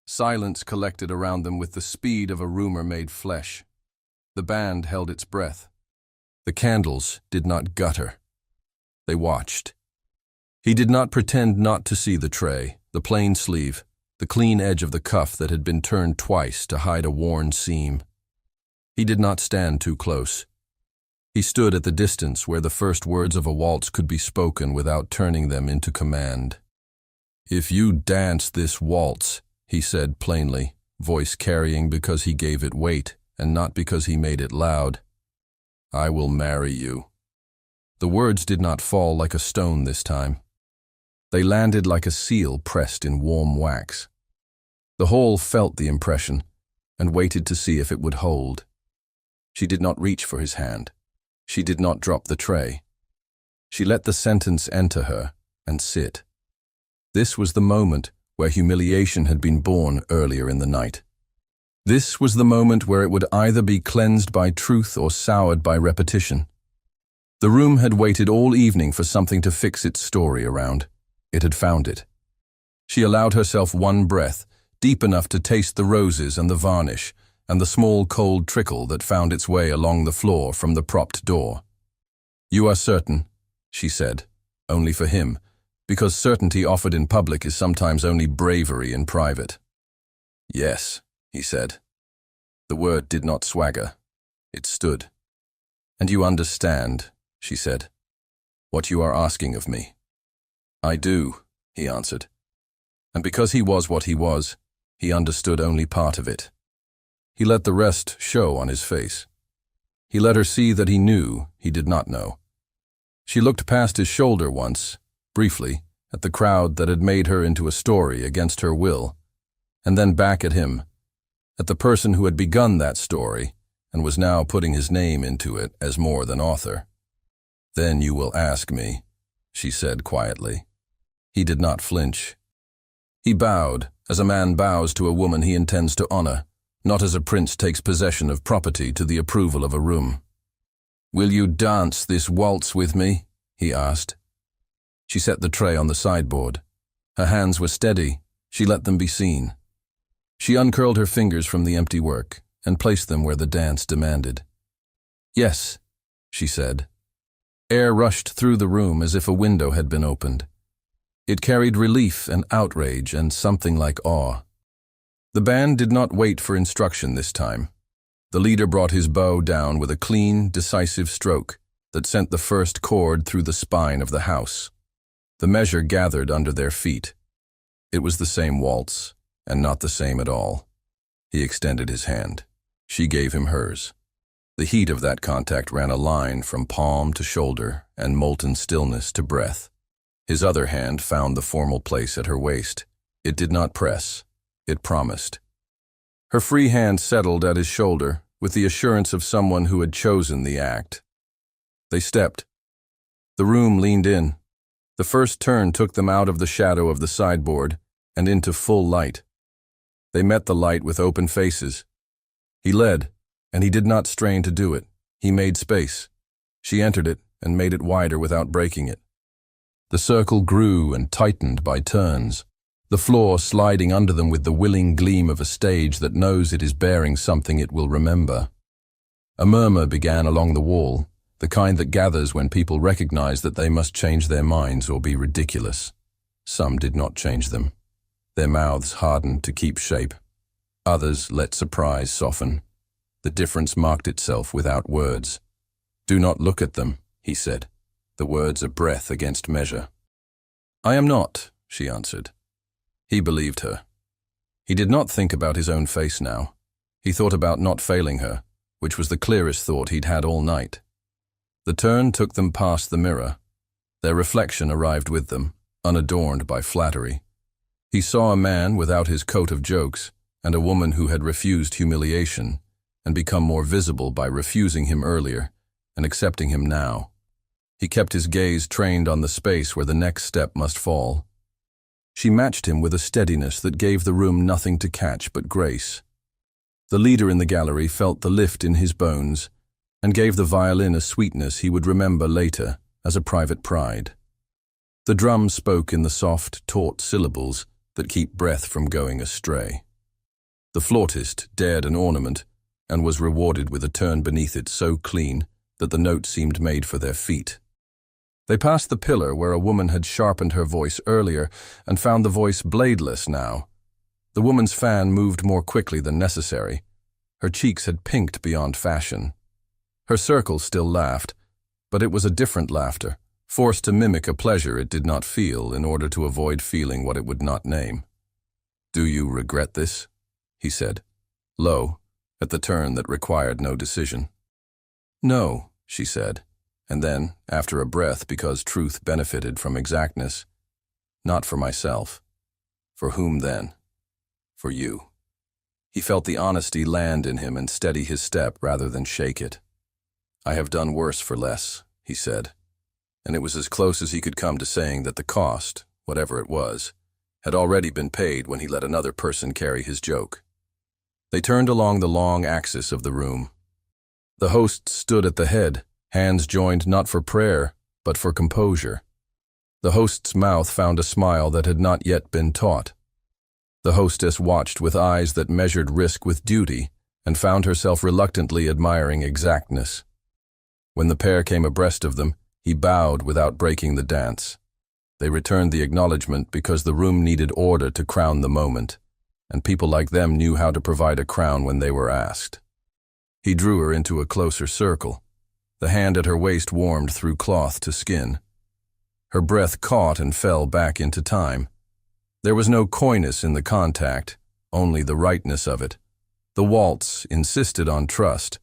A: Silence collected around them with the speed of a rumor made flesh. The band held its breath. The candles did not gutter. They watched. He did not pretend not to see the tray, the plain sleeve, the clean edge of the cuff that had been turned twice to hide a worn seam. He did not stand too close. He stood at the distance where the first words of a waltz could be spoken without turning them into command. "If you dance this waltz," he said plainly, voice carrying because he gave it weight and not because he made it loud, "I will marry you." The words did not fall like a stone this time. They landed like a seal pressed in warm wax. The hall felt the impression and waited to see if it would hold. She did not reach for his hand. She did not drop the tray. She let the sentence enter her and sit. This was the moment where humiliation had been born earlier in the night. This was the moment where it would either be cleansed by truth or soured by repetition. The room had waited all evening for something to fix its story around. It had found it. She allowed herself one breath, deep enough to taste the roses and the varnish, and the small cold trickle that found its way along the floor from the propped door. "You are certain," she said, only for him, because certainty offered in public is sometimes only bravery in private. "Yes," he said. The word did not swagger. It stood. "And you understand," she said, "what you are asking of me." "I do," he answered. And because he was what he was, he understood only part of it. He let the rest show on his face. He let her see that he knew he did not know. She looked past his shoulder once, briefly, at the crowd that had made her into a story against her will, and then back at him, at the person who had begun that story and was now putting his name into it as more than author. "Then you will ask me," she said quietly. He did not flinch. He bowed, as a man bows to a woman he intends to honor, not as a prince takes possession of property to the approval of a room. "Will you dance this waltz with me?" he asked. She set the tray on the sideboard. Her hands were steady. She let them be seen. She uncurled her fingers from the empty work and placed them where the dance demanded. "Yes," she said. Air rushed through the room as if a window had been opened. It carried relief and outrage and something like awe. The band did not wait for instruction this time. The leader brought his bow down with a clean, decisive stroke that sent the first chord through the spine of the house. The measure gathered under their feet. It was the same waltz, and not the same at all. He extended his hand. She gave him hers. The heat of that contact ran a line from palm to shoulder and molten stillness to breath. His other hand found the formal place at her waist. It did not press. It promised. Her free hand settled at his shoulder with the assurance of someone who had chosen the act. They stepped. The room leaned in. The first turn took them out of the shadow of the sideboard and into full light. They met the light with open faces. He led, and he did not strain to do it. He made space. She entered it and made it wider without breaking it. The circle grew and tightened by turns, the floor sliding under them with the willing gleam of a stage that knows it is bearing something it will remember. A murmur began along the wall, the kind that gathers when people recognize that they must change their minds or be ridiculous. Some did not change them. Their mouths hardened to keep shape. Others let surprise soften. The difference marked itself without words. "Do not look at them," he said, the words a breath against measure. "I am not," she answered. He believed her. He did not think about his own face now. He thought about not failing her, which was the clearest thought he'd had all night. The turn took them past the mirror. Their reflection arrived with them, unadorned by flattery. He saw a man without his coat of jokes, and a woman who had refused humiliation, and become more visible by refusing him earlier and accepting him now. He kept his gaze trained on the space where the next step must fall. She matched him with a steadiness that gave the room nothing to catch but grace. The leader in the gallery felt the lift in his bones and gave the violin a sweetness he would remember later as a private pride. The drum spoke in the soft, taut syllables that keep breath from going astray. The flautist dared an ornament and was rewarded with a turn beneath it so clean that the note seemed made for their feet. They passed the pillar where a woman had sharpened her voice earlier and found the voice bladeless now. The woman's fan moved more quickly than necessary. Her cheeks had pinked beyond fashion. Her circle still laughed, but it was a different laughter, forced to mimic a pleasure it did not feel in order to avoid feeling what it would not name. "Do you regret this?" he said, low, at the turn that required no decision. "No," she said, and then, after a breath because truth benefited from exactness, "Not for myself." "For whom then?" "For you." He felt the honesty land in him and steady his step rather than shake it. "I have done worse for less," he said, and it was as close as he could come to saying that the cost, whatever it was, had already been paid when he let another person carry his joke. They turned along the long axis of the room. The host stood at the head, hands joined not for prayer, but for composure. The host's mouth found a smile that had not yet been taught. The hostess watched with eyes that measured risk with duty and found herself reluctantly admiring exactness. When the pair came abreast of them, he bowed without breaking the dance. They returned the acknowledgement because the room needed order to crown the moment, and people like them knew how to provide a crown when they were asked. He drew her into a closer circle. The hand at her waist warmed through cloth to skin. Her breath caught and fell back into time. There was no coyness in the contact, only the rightness of it. The waltz insisted on trust.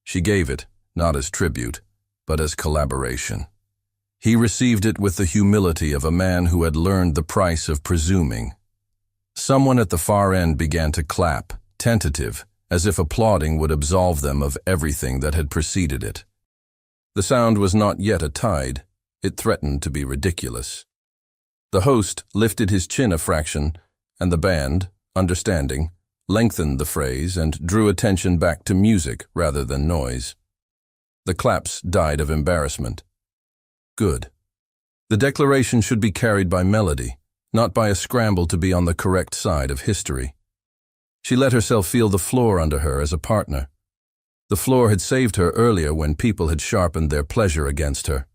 A: She gave it, not as tribute, but as collaboration. He received it with the humility of a man who had learned the price of presuming. Someone at the far end began to clap, tentative, as if applauding would absolve them of everything that had preceded it. The sound was not yet a tide. It threatened to be ridiculous. The host lifted his chin a fraction, and the band, understanding, lengthened the phrase and drew attention back to music rather than noise. The claps died of embarrassment. Good. The declaration should be carried by melody, not by a scramble to be on the correct side of history. She let herself feel the floor under her as a partner. The floor had saved her earlier when people had sharpened their pleasure against her.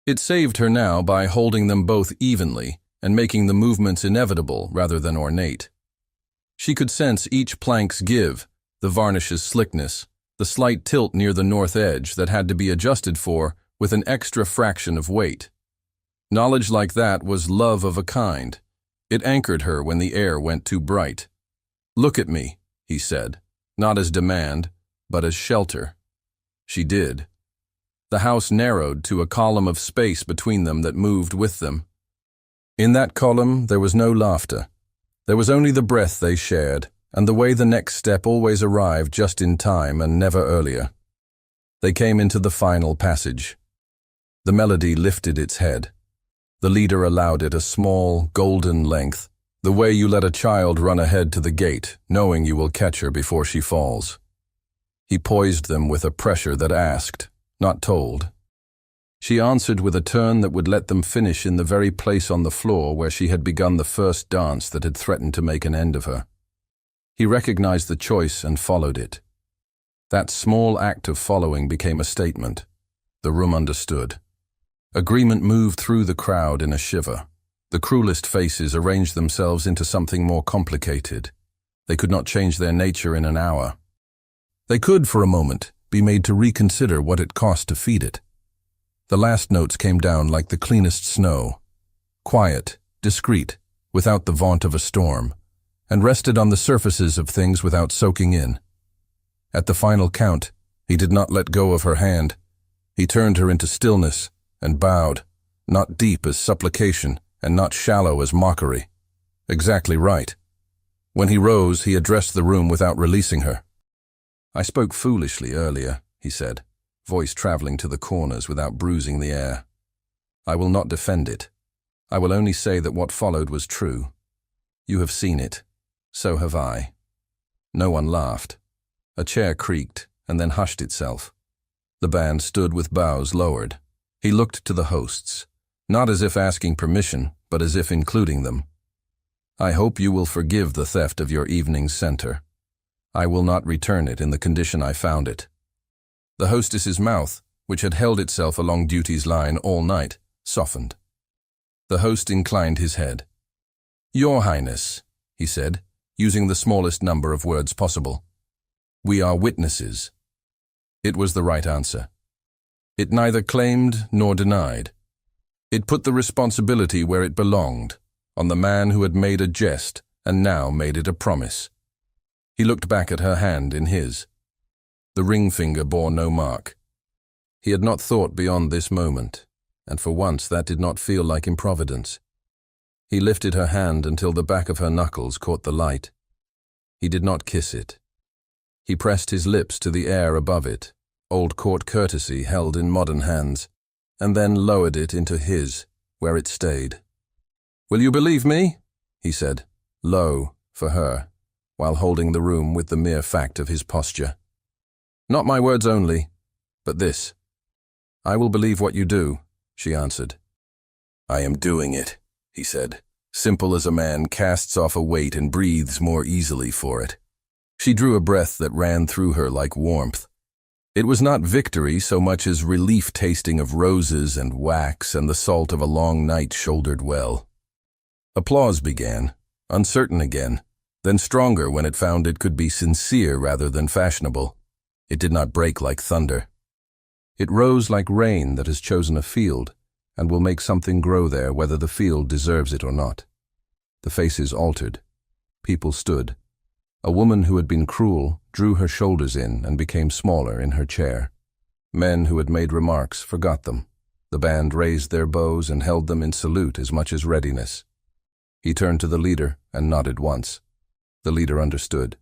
A: It saved her now by holding them both evenly and making the movements inevitable rather than ornate. She could sense each plank's give, the varnish's slickness, the slight tilt near the north edge that had to be adjusted for with an extra fraction of weight. Knowledge like that was love of a kind. It anchored her when the air went too bright. "Look at me," he said, not as demand, but as shelter. She did. The house narrowed to a column of space between them that moved with them. In that column there was no laughter. There was only the breath they shared, and the way the next step always arrived just in time and never earlier. They came into the final passage. The melody lifted its head. The leader allowed it a small, golden length, the way you let a child run ahead to the gate, knowing you will catch her before she falls. He poised them with a pressure that asked, not told. She answered with a turn that would let them finish in the very place on the floor where she had begun the first dance that had threatened to make an end of her. He recognized the choice and followed it. That small act of following became a statement. The room understood. Agreement moved through the crowd in a shiver. The cruelest faces arranged themselves into something more complicated. They could not change their nature in an hour. They could, for a moment, be made to reconsider what it cost to feed it. The last notes came down like the cleanest snow, quiet, discreet, without the vaunt of a storm, and rested on the surfaces of things without soaking in. At the final count, he did not let go of her hand. He turned her into stillness and bowed, not deep as supplication and not shallow as mockery. Exactly right. When he rose, he addressed the room without releasing her. "I spoke foolishly earlier," he said, voice traveling to the corners without bruising the air. "I will not defend it. I will only say that what followed was true. You have seen it. So have I." No one laughed. A chair creaked and then hushed itself. The band stood with bows lowered. He looked to the hosts, not as if asking permission, but as if including them. "I hope you will forgive the theft of your evening's center. I will not return it in the condition I found it." The hostess's mouth, which had held itself along duty's line all night, softened. The host inclined his head. "Your Highness," he said, using the smallest number of words possible. "We are witnesses." It was the right answer. It neither claimed nor denied. It put the responsibility where it belonged, on the man who had made a jest and now made it a promise. He looked back at her hand in his. The ring finger bore no mark. He had not thought beyond this moment, and for once that did not feel like improvidence. He lifted her hand until the back of her knuckles caught the light. He did not kiss it. He pressed his lips to the air above it, old court courtesy held in modern hands, and then lowered it into his, where it stayed. "Will you believe me?" he said, low, for her, while holding the room with the mere fact of his posture. "Not my words only, but this." "I will believe what you do," she answered. "I am doing it," he said, simple as a man casts off a weight and breathes more easily for it. She drew a breath that ran through her like warmth. It was not victory so much as relief tasting of roses and wax and the salt of a long night shouldered well. Applause began, uncertain again, then stronger when it found it could be sincere rather than fashionable. It did not break like thunder. It rose like rain that has chosen a field and will make something grow there whether the field deserves it or not. The faces altered. People stood. A woman who had been cruel drew her shoulders in and became smaller in her chair. Men who had made remarks forgot them. The band raised their bows and held them in salute as much as readiness. He turned to the leader and nodded once. The leader understood.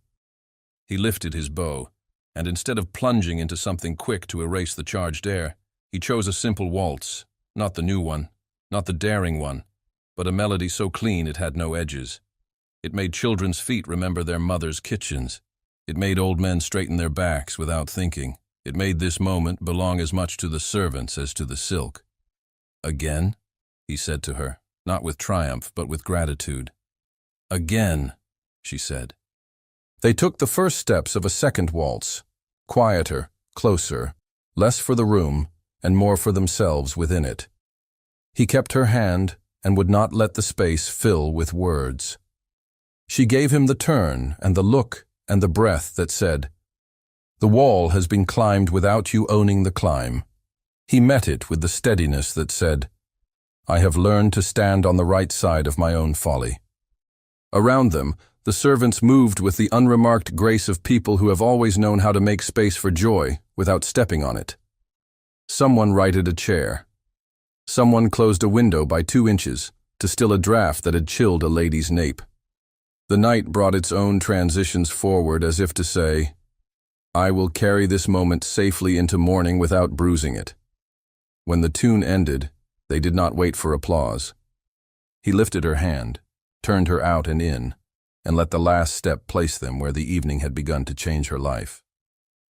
A: He lifted his bow, and instead of plunging into something quick to erase the charged air, he chose a simple waltz, not the new one, not the daring one, but a melody so clean it had no edges. It made children's feet remember their mothers' kitchens. It made old men straighten their backs without thinking. It made this moment belong as much to the servants as to the silk. "Again?" he said to her, not with triumph, but with gratitude. "Again," she said. They took the first steps of a second waltz, quieter, closer, less for the room and more for themselves within it. He kept her hand and would not let the space fill with words. She gave him the turn and the look and the breath that said, "The wall has been climbed without you owning the climb." He met it with the steadiness that said, "I have learned to stand on the right side of my own folly." Around them, the servants moved with the unremarked grace of people who have always known how to make space for joy without stepping on it. Someone righted a chair. Someone closed a window by 2 inches to still a draft that had chilled a lady's nape. The night brought its own transitions forward as if to say, "I will carry this moment safely into morning without bruising it." When the tune ended, they did not wait for applause. He lifted her hand, turned her out and in, and let the last step place them where the evening had begun to change her life.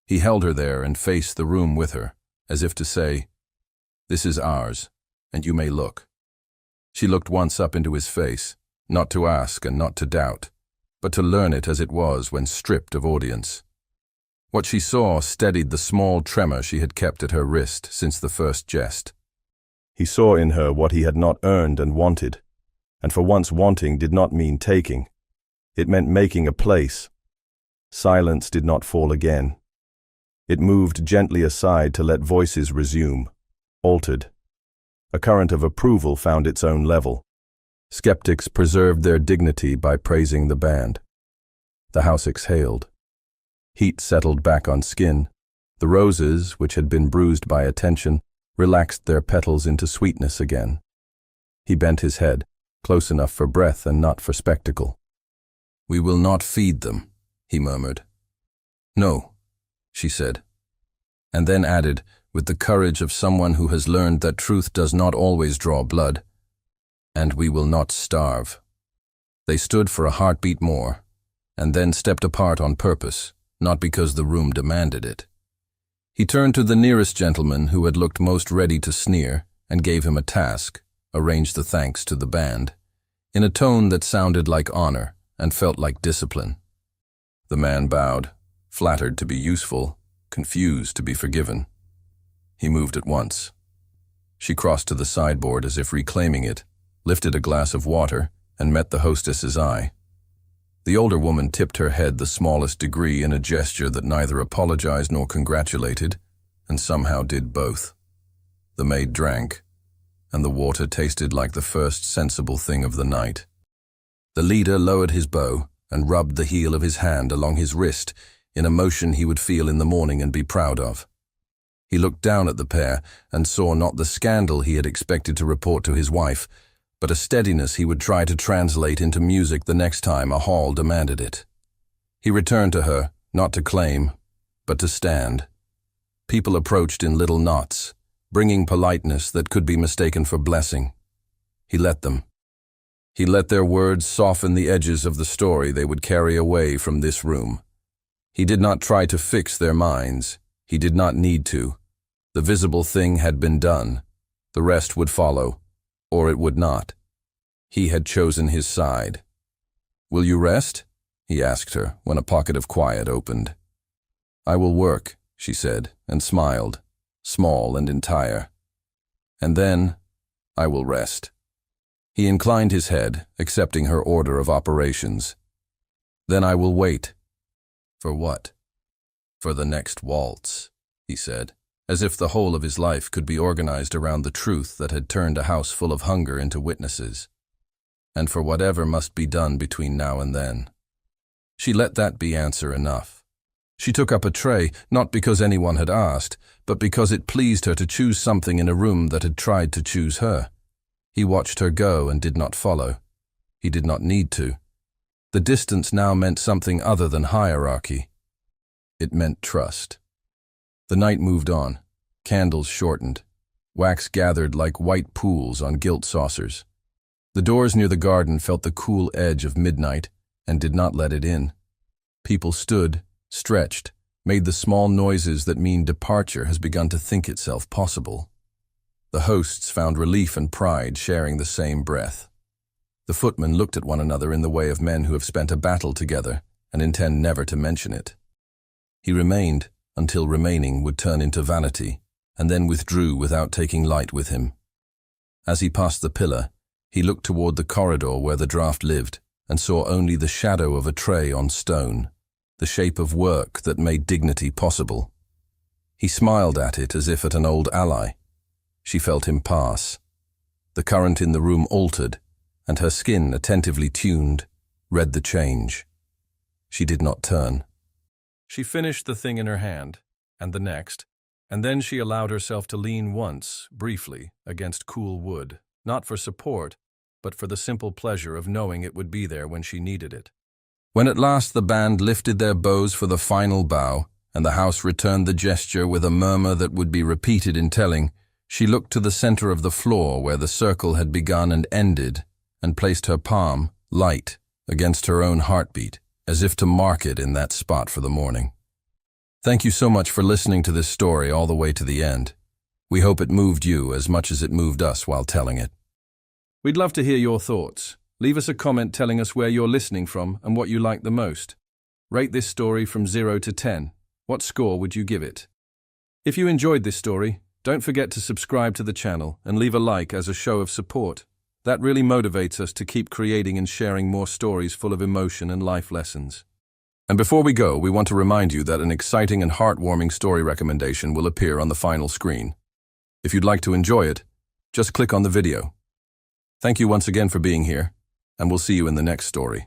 A: He held her there and faced the room with her, as if to say, "This is ours, and you may look." She looked once up into his face, not to ask and not to doubt, but to learn it as it was when stripped of audience. What she saw steadied the small tremor she had kept at her wrist since the first jest. He saw in her what he had not earned and wanted, and for once wanting did not mean taking. It meant making a place. Silence did not fall again. It moved gently aside to let voices resume, altered. A current of approval found its own level. Skeptics preserved their dignity by praising the band. The house exhaled. Heat settled back on skin. The roses, which had been bruised by attention, relaxed their petals into sweetness again. He bent his head, close enough for breath and not for spectacle. "We will not feed them," he murmured. "No," she said, and then added, with the courage of someone who has learned that truth does not always draw blood, "And we will not starve." They stood for a heartbeat more, and then stepped apart on purpose, not because the room demanded it. He turned to the nearest gentleman who had looked most ready to sneer and gave him a task, arranged the thanks to the band, in a tone that sounded like honor and felt like discipline. The man bowed, flattered to be useful, confused to be forgiven. He moved at once. She crossed to the sideboard as if reclaiming it, lifted a glass of water, and met the hostess's eye. The older woman tipped her head the smallest degree in a gesture that neither apologized nor congratulated, and somehow did both. The maid drank, and the water tasted like the first sensible thing of the night. The leader lowered his bow and rubbed the heel of his hand along his wrist in a motion he would feel in the morning and be proud of. He looked down at the pair and saw not the scandal he had expected to report to his wife, but a steadiness he would try to translate into music the next time a hall demanded it. He returned to her, not to claim, but to stand. People approached in little knots, bringing politeness that could be mistaken for blessing. He let them. He let their words soften the edges of the story they would carry away from this room. He did not try to fix their minds. He did not need to. The visible thing had been done. The rest would follow, or it would not. He had chosen his side. "Will you rest?" he asked her when a pocket of quiet opened. "I will work," she said, and smiled, small and entire. "And then I will rest." He inclined his head, accepting her order of operations. "Then I will wait." "For what?" "For the next waltz," he said, as if the whole of his life could be organized around the truth that had turned a house full of hunger into witnesses. "And for whatever must be done between now and then." She let that be answer enough. She took up a tray, not because anyone had asked, but because it pleased her to choose something in a room that had tried to choose her. He watched her go and did not follow. He did not need to. The distance now meant something other than hierarchy. It meant trust. The night moved on. Candles shortened. Wax gathered like white pools on gilt saucers. The doors near the garden felt the cool edge of midnight and did not let it in. People stood, stretched, made the small noises that mean departure has begun to think itself possible. The hosts found relief and pride sharing the same breath. The footmen looked at one another in the way of men who have spent a battle together and intend never to mention it. He remained until remaining would turn into vanity, and then withdrew without taking light with him. As he passed the pillar, he looked toward the corridor where the draft lived and saw only the shadow of a tray on stone, the shape of work that made dignity possible. He smiled at it as if at an old ally. She felt him pass. The current in the room altered, and her skin, attentively tuned, read the change. She did not turn. She finished the thing in her hand, and the next, and then she allowed herself to lean once, briefly, against cool wood, not for support, but for the simple pleasure of knowing it would be there when she needed it. When at last the band lifted their bows for the final bow, and the house returned the gesture with a murmur that would be repeated in telling, she looked to the center of the floor where the circle had begun and ended, and placed her palm, light, against her own heartbeat, as if to mark it in that spot for the morning. Thank you so much for listening to this story all the way to the end. We hope it moved you as much as it moved us while telling it. We'd love to hear your thoughts. Leave us a comment telling us where you're listening from and what you like the most. Rate this story from 0 to 10. What score would you give it? If you enjoyed this story, don't forget to subscribe to the channel and leave a like as a show of support. That really motivates us to keep creating and sharing more stories full of emotion and life lessons. And before we go, we want to remind you that an exciting and heartwarming story recommendation will appear on the final screen. If you'd like to enjoy it, just click on the video. Thank you once again for being here, and we'll see you in the next story.